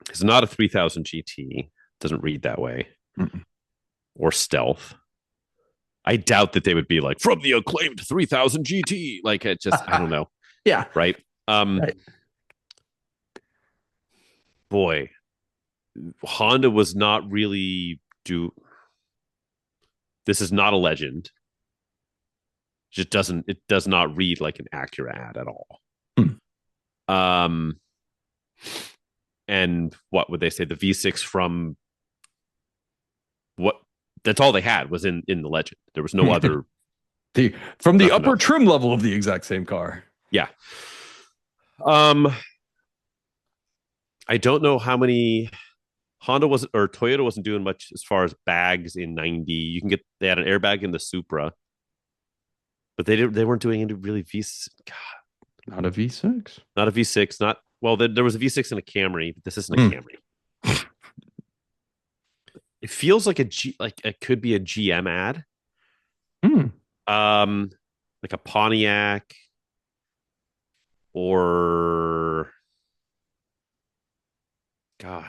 It's not a 3000 GT. Doesn't read that way. Or Stealth. I doubt that they would be like from the acclaimed 3000 GT. Like it just, I don't know. Yeah. Right. Right. Boy, Honda was not really do. This is not a legend. Just doesn't, it does not read like an Acura ad at all. Um, and what would they say? The V6 from what? That's all they had was in the legend. There was no other. From the Nothing upper else. trim level of the exact same car. Yeah. I don't know how many Honda wasn't or Toyota wasn't doing much as far as bags in 90. You can get they had an airbag in the Supra, but they weren't doing any really Not a V6. not a V6, not well, there was a V6 in a Camry, but this isn't a Camry. It feels like like it could be a GM ad. Like a Pontiac or God.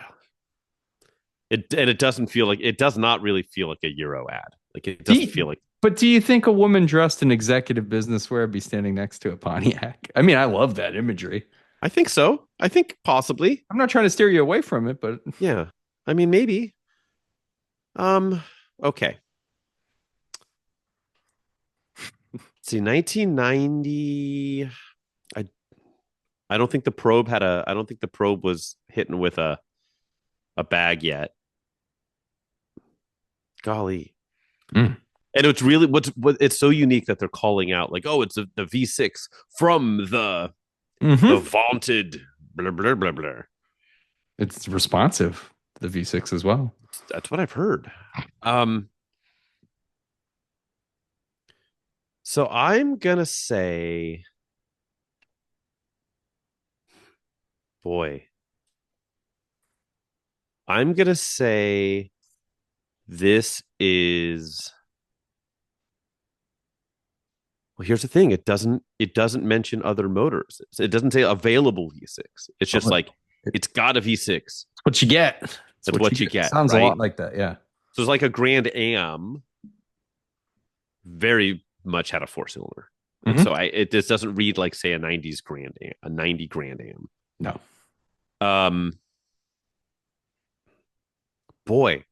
It doesn't feel like it does not really feel like a Euro ad. Like it doesn't feel like. But do you think a woman dressed in executive business wear would be standing next to a Pontiac? I mean, I love that imagery. I think so. I think possibly. I'm not trying to steer you away from it, but Yeah. I mean, maybe. Okay. See, 1990. I don't think the probe had a. I don't think the probe was hitting with a bag yet. Golly. And it's really it's so unique that they're calling out like, oh, it's the V6 from the vaunted blah blah blah blah. It's responsive to the V6 as well. That's what I've heard. So I'm gonna say, boy, I'm gonna say this is. Well, here's the thing. It doesn't mention other motors. It doesn't say available V6. It's just like it's got a V6. That's what you get. That's what you get. Sounds right? a lot like that, yeah. So it's like a Grand Am. Very much had a 4-cylinder. So it just doesn't read like say a 90s Grand Am, a 90 Grand Am. No. Boy,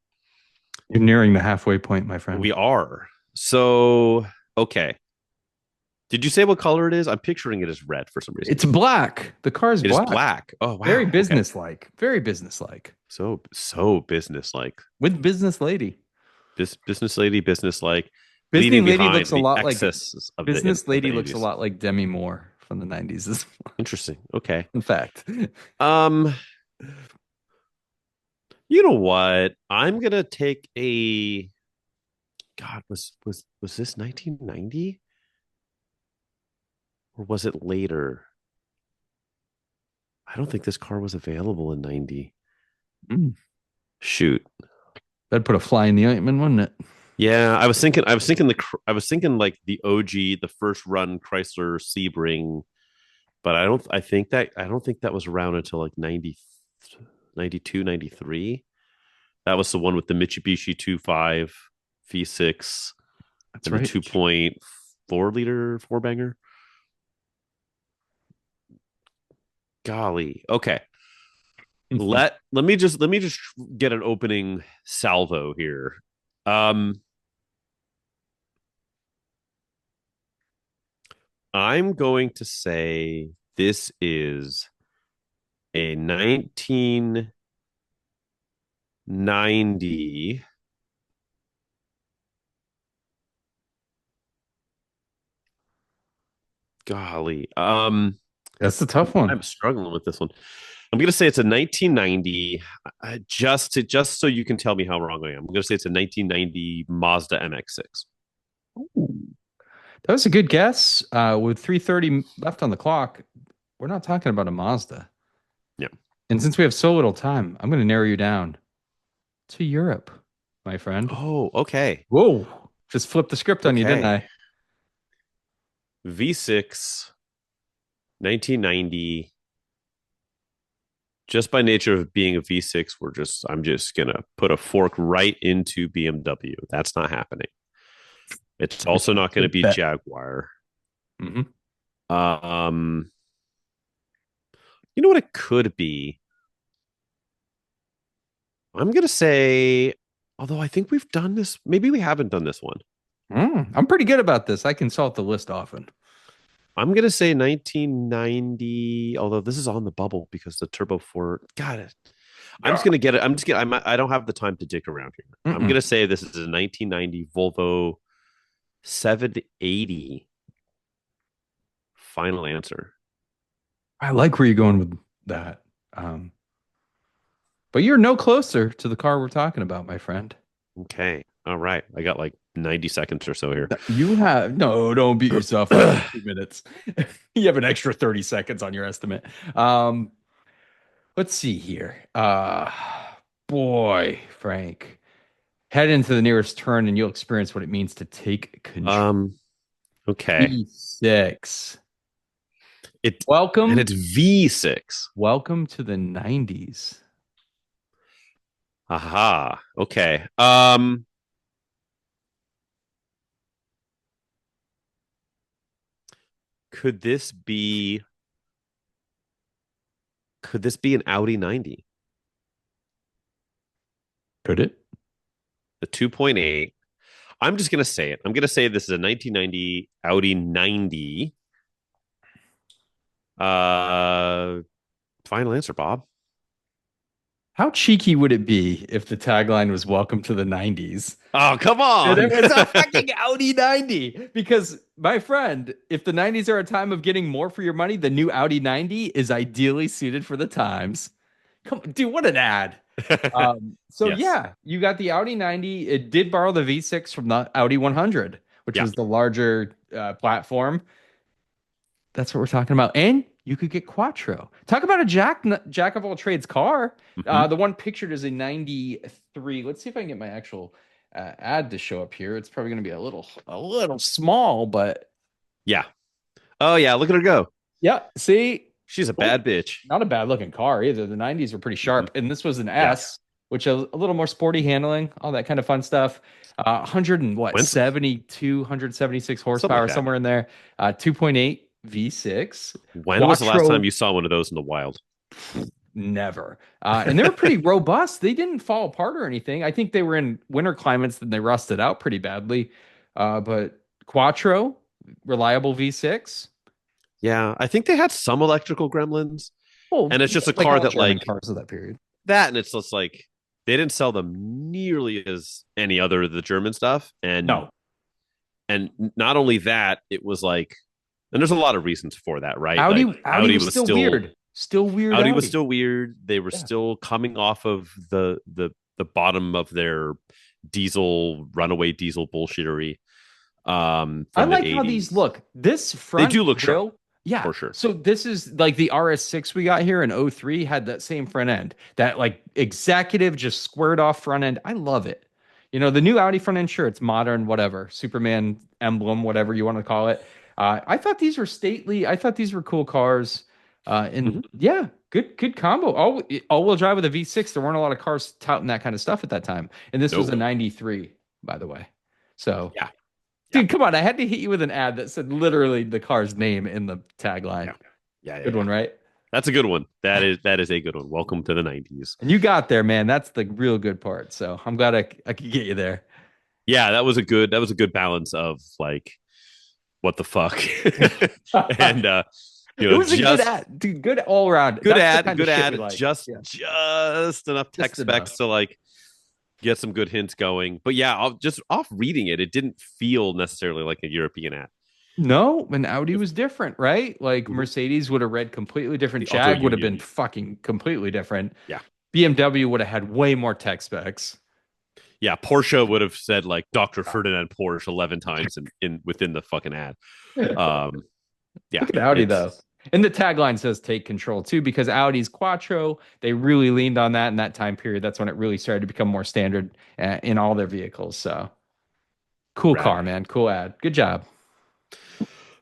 you're nearing the halfway point, my friend. We are. So okay. Did you say what color it is? I'm picturing it as red for some reason. It's black. The car is black. It is black. Oh, wow. Very businesslike. Okay. Very businesslike. So businesslike. With business lady. Business lady, businesslike. Business lady looks a lot like business lady looks a lot like Demi Moore from the 90s as well. Interesting. Okay. In fact. You know what? I'm gonna take a. God, was this 1990? Or was it later? I don't think this car was available in 90. Shoot. That'd put a fly in the ointment, wouldn't it? Yeah, I was thinking like the OG, the first run Chrysler Sebring, but I don't think that was around until like 90, 92, 93. That was the one with the Mitsubishi 2.5 V6. That's right. The 2.4 liter four banger. Golly. Okay. let me just get an opening salvo here. I'm going to say this is a 1990 golly. That's the tough one. I'm struggling with this one. I'm going to say it's a 1990. Just so you can tell me how wrong I am. I'm going to say it's a 1990 Mazda MX-6. Ooh. That was a good guess. With 3:30 left on the clock, we're not talking about a Mazda. Yeah. And since we have so little time, I'm going to narrow you down to Europe, my friend. Oh, okay. Whoa. Just flipped the script on you, didn't I? V6, 1990. Just by nature of being a V6, I'm just going to put a fork right into BMW. That's not happening. It's also not going to Good be bet. Jaguar. Mhm. Um, you know what it could be? I'm going to say, although I think we've done this, maybe we haven't done this one. I'm pretty good about this. I consult the list often. I'm going to say 1990, although this is on the bubble because the Turbo 4, got it. I'm just going to get it. I'm just going to, I don't have the time to dig around here. I'm going Mm-mm. to say this is a 1990 Volvo 780. Final answer. I like where you're going with that. Um, but you're no closer to the car we're talking about, my friend. Okay. All right. I got like 90 seconds or so here. You have no, don't beat yourself up for 2 minutes. You have an extra 30 seconds on your estimate. Um, let's see here. Boy, Frank, head into the nearest turn and you'll experience what it means to take control. um, okay. V6. It and Welcome, it's V6. welcome to the 90s. Aha. Okay. Could this be could this be an Audi 90? Could it? The 2.8. I'm just gonna say it. I'm gonna say this is a 1990 Audi 90. Uh Final answer, Bob. How cheeky would it be if the tagline was "Welcome to the 90s"? Oh, come And on. it was a fucking Audi 90. Because, my friend, if the 90s are a time of getting more for your money, the new Audi 90 is ideally suited for the times. Come on, dude, what an ad. So Yes. yeah, you got the Audi 90. It did borrow the V6 from the Audi 100, which Yeah. was the larger platform. That's what we're talking about. And you could get Quattro. Talk about a jack of all trades car. Mhm. The one pictured is a 93. Let's see if I can get my actual ad to show up here. It's probably going to be a little small, but Yeah. Oh yeah, look at her go. yeah, see, She's a oh, bad bitch. not a bad looking car either. The 90s were pretty Mhm. sharp, and this was an Yeah. S, which is a little more sporty handling, all that kind of fun stuff. 100 and what, Expensive. 72, 176 Something like horsepower, that. somewhere in there. 2.8 V6. When was the last time Quattro. you saw one of those in the wild? Never. And they were pretty robust. They didn't fall apart or anything. I think they were in winter climates and they rusted out pretty badly. But Quattro, reliable V6. Yeah, I think they had some electrical gremlins, Well, and it's just a like car all that German like cars of that period. that, and it's just like they didn't sell them nearly as any other of the German stuff, No, and not only that, it was like, and there's a lot of reasons for that, right? Like Audi was still weird. Still weird Audi was Audi. still weird. They were Yeah. still coming off of the bottom of their diesel runaway diesel bullshittery I from the like how these 80s. look. This They front do look sharp grille, yeah. for sure. So this is like the RS6 we got here in '03 had that same front end. That like executive just squared off front end. I love it. You know, the new Audi front end, sure, it's modern, whatever, Superman emblem, whatever you want to call it. I thought these were stately. I thought these were cool cars. And Mhm. yeah, good combo. All-wheel drive with a V6. There weren't a lot of cars touting that kind of stuff at that time. And this was Nope. a 93, by the way. So Yeah. Yeah. dude, come on. I had to hit you with an ad that said literally the car's name in the tagline. Yeah. Yeah. Yeah. Good one, Yeah. right? That's a good one. That is a good one. Welcome to the 90s. And you got there, man. That's the real good part. So I'm glad I could get you there. Yeah, that was a good balance of like what the fuck. And It was a good just ad, dude. Good all around. good That's the ad, kind of good shit we ad, like. just Yeah, just enough tech just enough. specs to like get some good hints going. But yeah, just off reading it, it didn't feel necessarily like a European ad. No, and Audi was different, right? Like Mhm. Mercedes would have read completely different. The Auto Jag would have been Union. fucking completely different. Yeah. BMW would have had way more tech specs. Yeah, Porsche would have said like Dr. Ferdinand Porsche 11 times in within the fucking ad. Um, yeah, Look at Audi though. it's And the tagline says take control too, because Audi's Quattro, they really leaned on that in that time period. That's when it really started to become more standard in all their vehicles. So cool car, rad. man. Cool ad. Good job.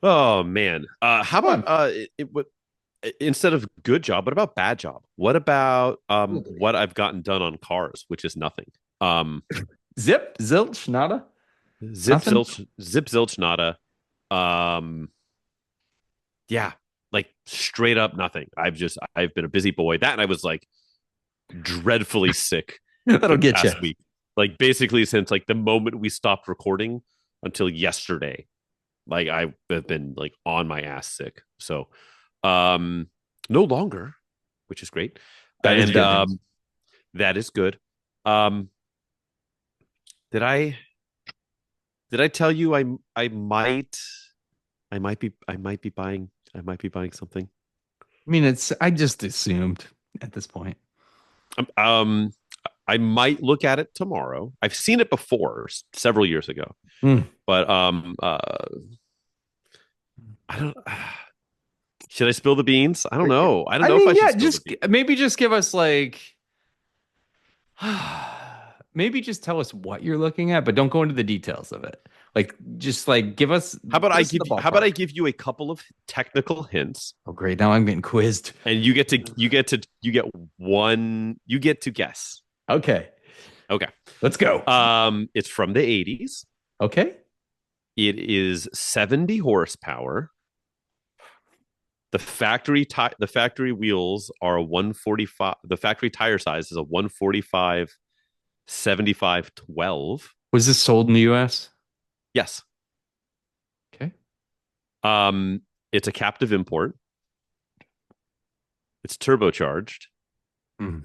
Oh man. How about Fun. instead of good job, what about bad job? What about Totally. what I've gotten done on cars, which is nothing. Zip, zilch, nada. Nothing. Zip zilch nada. Um, yeah, like straight up nothing. I've been a busy boy. That and I was like dreadfully sick That'll for the get you. past week. Like basically since like the moment we stopped recording until yesterday. Like I have been like on my ass sick. So no longer, which is great. That is And good news. that is good. Um did I tell you I might be buying something. I mean, I just assumed at this point. Um, um I might look at it tomorrow. I've seen it before several years ago. Mm. But I don't should I spill the beans? I don't know. I don't I know if mean, I should yeah, spill the just beans. maybe just give us like maybe just tell us what you're looking at, but don't go into the details of it. Like just like put us in the How about I ballpark. give you a couple of technical hints Oh, great. Now I'm getting quizzed. and you get to guess. Okay. Okay. Let's go. It's from the 80s. Okay. It is 70 horsepower. The factory wheels are a 145. The factory tire size is a 145 75 12. Was this sold in the US? Yes. Okay. It's a captive import. It's turbocharged. Mm.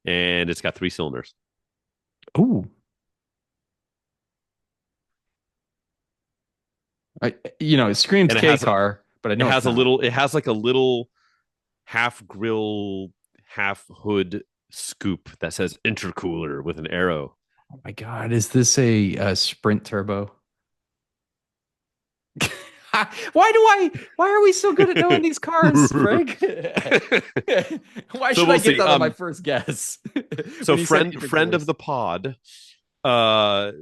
And it's got 3 cylinders. Ooh. It screams And K car, but I know it's not. it has like a little half grill, half hood scoop that says intercooler with an arrow. Oh my God, is this a Sprint Turbo? Why are we so good at knowing these cars, Frank? Why So should we'll I get see. that on my first guess? So When you said friend of intercoolers. the pod, uh,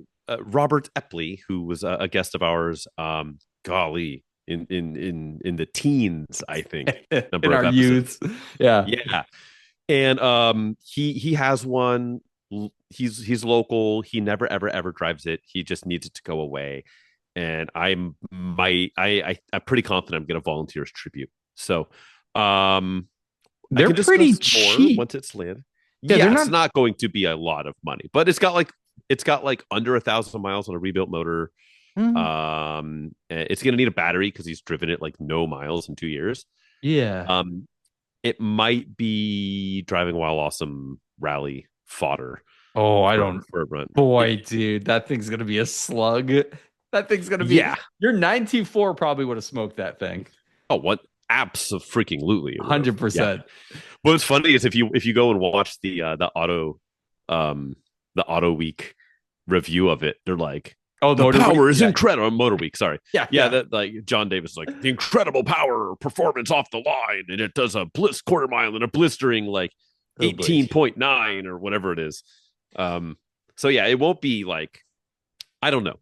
Robert Epley, who was a guest of ours, golly, in the teens, I think, In number of our episodes. youths. Yeah. Yeah, and he has one. He's local. He never ever drives it. He just needs it to go away. And I'm pretty confident I'm going to volunteer as tribute. So, I They're can pretty discuss more cheap. once it's landed. Yeah, they're Yeah, it's not. not going to be a lot of money, but it's got like under 1,000 miles on a rebuilt motor. Mm, It's going to need a battery because he's driven it like no miles in 2 years. yeah. Um, it might be driving while awesome rally fodder Oh, I don't. for a run. Boy, dude, that thing's gonna be a slug. That thing's gonna be. Yeah. Your 924 probably would have smoked that thing. Oh, what? Absolutely, it would have. Yeah. 100%. What's funny is if you go and watch um the Auto Week review of it, they're like Oh, the Motor Week? power is Yeah. incredible. Motor Week, sorry. Yeah, Yeah, yeah. that like John Davis is like the incredible power performance off the line, and it does a quarter mile and a blistering like Oh, boy. 18.9 or whatever it is. So yeah, it won't be like I don't know.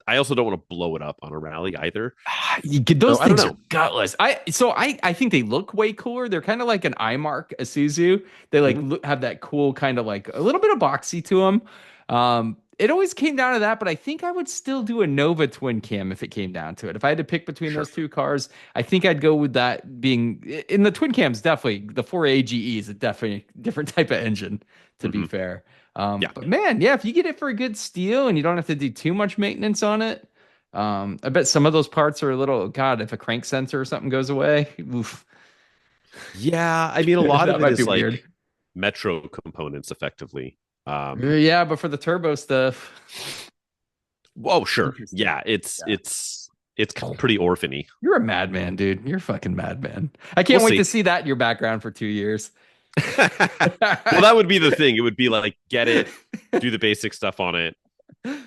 I also don't want to blow it up on a rally either. Those So, I don't things know. are gutless. I think they look way cooler. They're kind of like an iMark Isuzu. They like Mhm. have that cool kind of like a little bit of boxy to them. It always came down to that, but I think I would still do a Nova twin cam if it came down to it. If I had to pick between Sure. those two cars, I think I'd go with that being in the twin cams. Definitely the 4AGE is a definitely different type of engine, to be Mhm. fair. Yeah. But man, yeah, if you get it for a good steal and you don't have to do too much maintenance on it, I bet some of those parts are a little, God, if a crank sensor or something goes away, oof, Yeah, I mean, a lot that of it might be is weird. like metro components, effectively. Yeah, but for the turbo stuff, Oh, sure. interesting. Yeah, Yeah. it's pretty orphany. You're a madman, dude. You're a fucking madman. I We'll can't wait to see. see that in your background for 2 years. Well, that would be the thing. It would be like get it, do the basic stuff on it,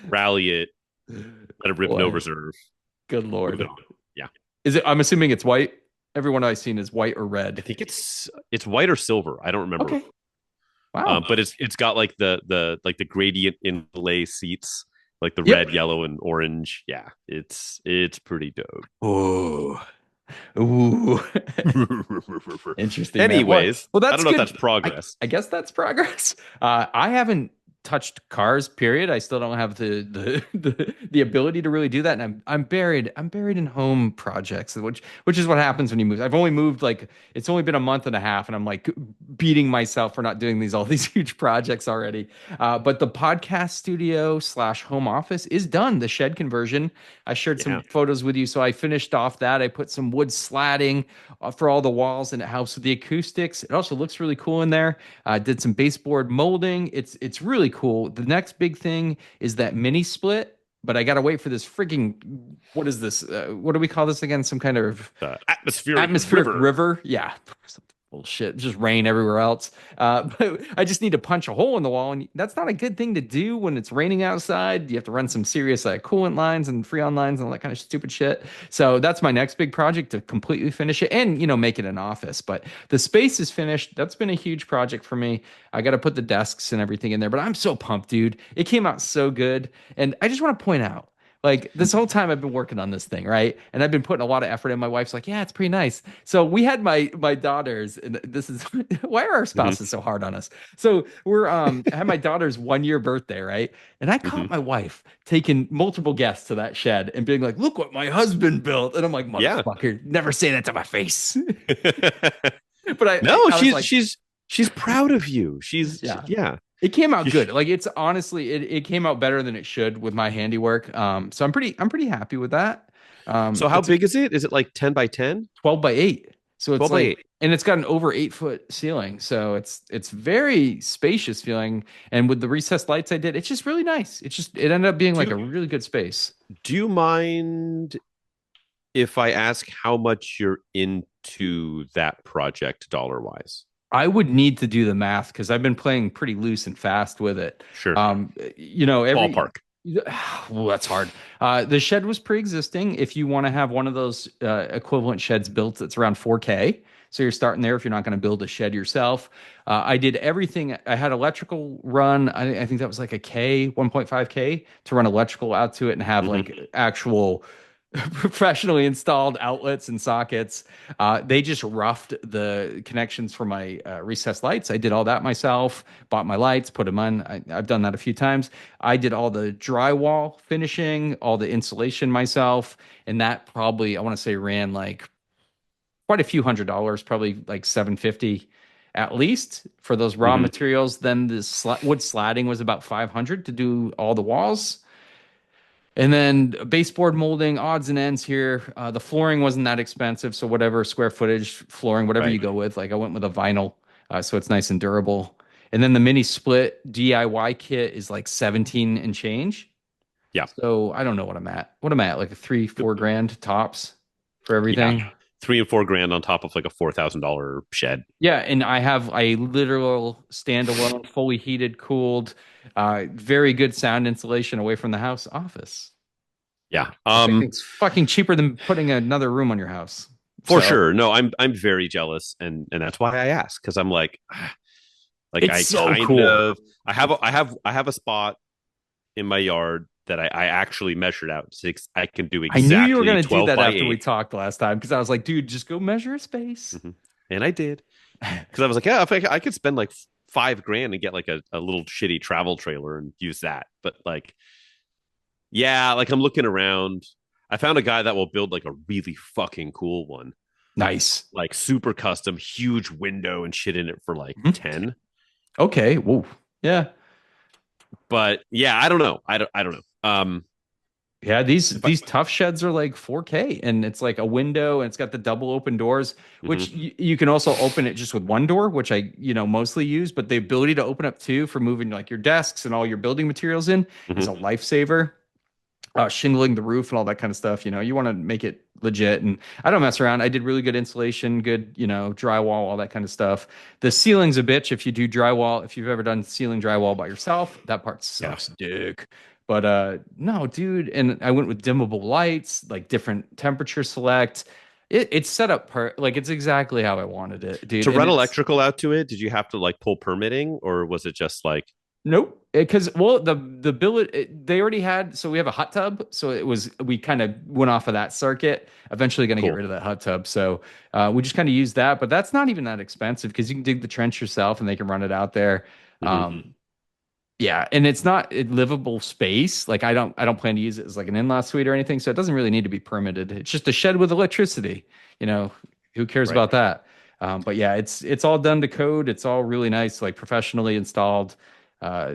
rally it, let it rip no Boy, reserve, good move it Lord. on. Yeah, Is it? I'm assuming it's white. Everyone I've seen is white or I red. think it's white or silver. I don't remember. Okay. Wow. But it's got like the gradient inlay seats, like the Yep. red, yellow, and orange. Yeah, it's pretty dope. Ooh. Ooh. Interesting, man. Well, Anyways, well, I that's don't know if good. that's progress. I guess that's progress. I haven't touched cars, period. I still don't have the ability to really do that. And I'm buried in home projects, which is what happens when you move. I've only moved like it's only been a month and a half, and I'm like beating myself for not doing all these huge projects already. But the podcast studio slash home office is done. The shed conversion. I shared some Yeah. photos with you. So I finished off that. I put some wood slatting for all the walls, and it helps with the acoustics. It also looks really cool in there. Did some baseboard molding. It's really cool. The next big thing is that mini split, but I gotta wait for this freaking what is this? What do we call this again? Some kind of Atmospheric river. river? Yeah. Some bullshit. Just rain everywhere else. But I just need to punch a hole in the wall, and that's not a good thing to do when it's raining outside. You have to run some serious coolant lines and freon lines and all that kind of stupid shit. So that's my next big project, to completely finish it and make it an office. But the space is finished. That's been a huge project for me. I got to put the desks and everything in there, but I'm so pumped, dude. It came out so good, and I just want to point out. Like this whole time I've been working on this thing, right? And I've been putting a lot of effort in. My wife's like, "Yeah, it's pretty nice." So we had my daughters, and this is why are our spouses so hard on us? So I had my daughter's 1 year birthday, right? And I caught my wife taking multiple guests to that shed and being like, "Look what my husband built," and I'm like, Yeah. "Motherfucker, never say that to my face." But No, I was like, she's proud of you. Yeah. Yeah. it came out good. Like it's honestly, it came out better than it should with my handiwork. So I'm pretty happy with that. So how It's big is it? Is it like 10 by 10? 12 by 8. So it's 12 by 8. and it's got an over 8 foot ceiling. So it's very spacious feeling. And with the recessed lights I did, it's just really nice. It ended up being like a really good space. Do you mind if I ask how much you're into that project dollar wise? I would need to do the math because I've been playing pretty loose and fast with it. Sure. Every Ballpark. well, that's hard. The shed was pre-existing. If you want to have one of those equivalent sheds built, it's around 4K. So you're starting there if you're not going to build a shed yourself. I did everything. I had electrical run. I think that was like a K, 1.5K to run electrical out to it and have like actual professionally installed outlets and sockets. They just roughed the connections for my recessed lights. I did all that myself, bought my lights, put them on. I've done that a few times. I did all the drywall finishing, all the insulation myself. And that probably, I want to say, ran like quite a few $100s, probably like 750 at least for those raw materials. Then the wood slatting was about 500 to do all the walls. And then baseboard molding, odds and ends here. The flooring wasn't that expensive, so whatever square footage flooring, whatever you go with. Like I went with a vinyl, so it's nice and durable. And then the mini split DIY kit is like 17 and change. Yeah. So I don't know what I'm at. What am I at? Like a 3-4 grand tops for everything. Yeah. 3 and 4 grand on top of like a $4,000 shed. Yeah, and I have a literal standalone, fully heated, cooled, very good sound insulation away from the house office. Yeah. It's fucking cheaper than putting another room on your house. For sure. No, I'm very jealous, and that's why I ask, because I'm like It's I so kind cool. of I have a spot in my yard that I actually measured out. I can do exactly. I knew you were going to do 12 that by after 8. we talked last time because I was like, dude, just go measure a space. And I did, because I was like, yeah, if I could spend like $5,000 and get like a little shitty travel trailer and use that. But like, yeah, like I'm looking around. I found a guy that will build like a really fucking cool one, Nice. like super custom, huge window and shit in it for like 10. Okay. Whoa. Yeah. But yeah, I don't know. I don't know. Yeah, these tough sheds are like 4K, and it's like a window, and it's got the double open doors, which you can also open it just with one door, which I mostly use. But the ability to open up two for moving like your desks and all your building materials in is a lifesaver. Shingling the roof and all that kind of stuff. You want to make it legit, and I don't mess around. I did really good insulation, good drywall, all that kind of stuff. The ceiling's a bitch if you do drywall. If you've ever done ceiling drywall by yourself, that part sucks dick. But no, dude. And I went with dimmable lights, like different temperature select. It's set up like it's exactly how I wanted it, dude. To And run it's- electrical out to it, did you have to like pull permitting, or was it just like Nope. Because the billet they already had. So we have a hot tub. So we kind of went off of that circuit. Eventually going to get Cool. rid of that hot tub. So we just kind of use that. But that's not even that expensive because you can dig the trench yourself and they can run it out there. Yeah, and it's not a livable space. Like I don't plan to use it as like an in-law suite or anything, so it doesn't really need to be permitted. It's just a shed with electricity. You know, who cares Right. about that? But yeah, it's all done to code. It's all really nice, like professionally installed.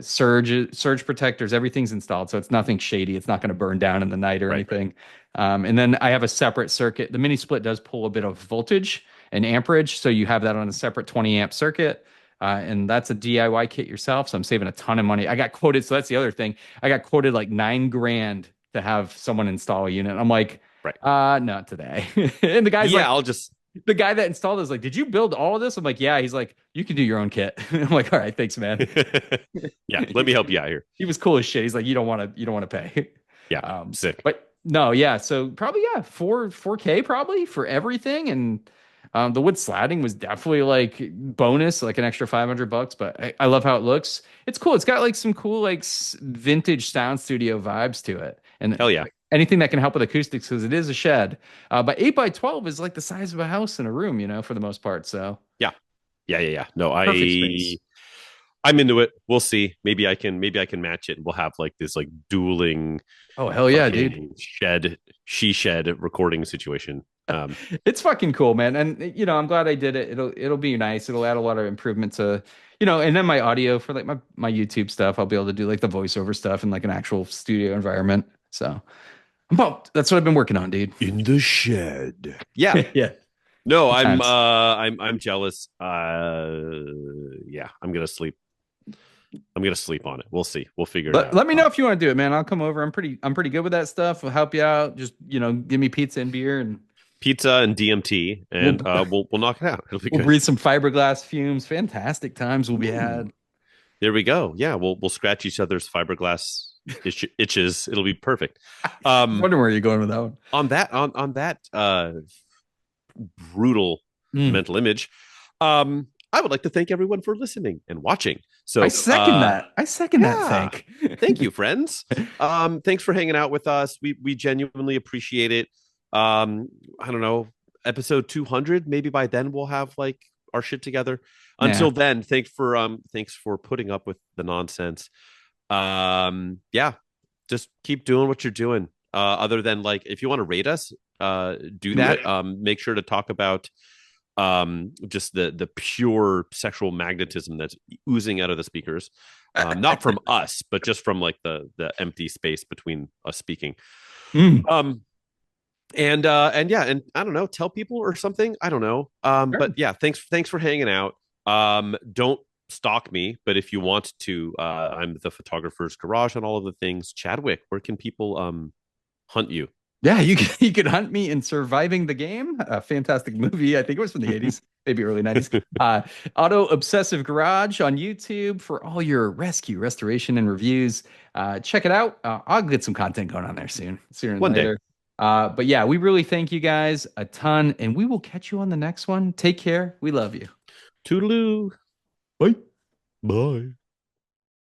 Surge protectors, everything's installed, so it's nothing shady. It's not going to burn down in the night or Right. Right. anything. And then I have a separate circuit. The mini split does pull a bit of voltage and amperage, so you have that on a separate 20 amp circuit. And that's a DIY kit yourself. So I'm saving a ton of money. I got quoted. So that's the other thing. I got quoted like 9 grand to have someone install a unit. I'm like, Right. not today. And the guy's Yeah, like, I'll just the guy that installed it is like, did you build all of this? I'm like, yeah. He's like, you can do your own kit. I'm like, all right, thanks, man. yeah, let me help you out here. He was cool as shit. He's like, you don't want to pay. Yeah, sick. But no, yeah. So probably yeah, 4K probably for everything. And the wood slatting was definitely like bonus, like an extra $500. But I love how it looks. It's cool. It's got like some cool like vintage sound studio vibes to it, and Hell yeah. like, anything that can help with acoustics because it is a shed. But 8 by 12 is like the size of a house in a room, for the most part. So Yeah. Yeah. No, perfect space. I'm into it. We'll see. Maybe I can match it and we'll have like this like dueling Oh hell yeah, dude. fucking she shed recording situation. It's fucking cool, man. And I'm glad I did it. It'll be nice. It'll add a lot of improvement to, and then my audio for like my YouTube stuff, I'll be able to do like the voiceover stuff in like an actual studio environment. So I'm pumped. That's what I've been working on, dude. In the shed. Yeah. Yeah. No, Good times. I'm jealous. Yeah, I'm gonna sleep on it. We'll see. We'll figure it Let, out. let me know if you want to do it, man. I'll come over. I'm pretty good with that stuff. I'll help you out. Just, give me pizza and beer and Pizza and DMT, we'll and we'll knock it out. It'll be we'll good. breathe some fiberglass fumes. Fantastic times will be Ooh, had. there we go. Yeah, we'll scratch each other's fiberglass itches. It'll be perfect. Um, Wondering where you're going with that one. on that brutal Mm. mental image, I would like to thank everyone for listening and watching. I So, second that. I second that. yeah, Thank. thank you, friends. Thanks for hanging out with us. We genuinely appreciate it. I don't know, episode 200. Maybe by then we'll have like our shit together. Yeah. Until then, thanks for putting up with the nonsense. Yeah, just keep doing what you're doing. Other than like, if you want to rate us, do that. Make sure to talk about just the pure sexual magnetism that's oozing out of the speakers, not from us, but just from like the empty space between us speaking. Mm. And yeah, and I don't know, tell people or something. I don't know. Sure. But yeah, thanks for hanging out. Don't stalk me, but if you want to, I'm the photographer's garage on all of the things. Chadwick, where can people hunt you? Yeah, you could hunt me in Surviving the Game, a fantastic movie. I think it was from the 80s, maybe early 90s. Auto Obsessive Garage on YouTube for all your rescue, restoration, and reviews. Check it out. I'll get some content going on there sooner than One day. later. But yeah, we really thank you guys a ton, and we will catch you on the next one. Take care. We love you. Toodaloo. Bye. Bye.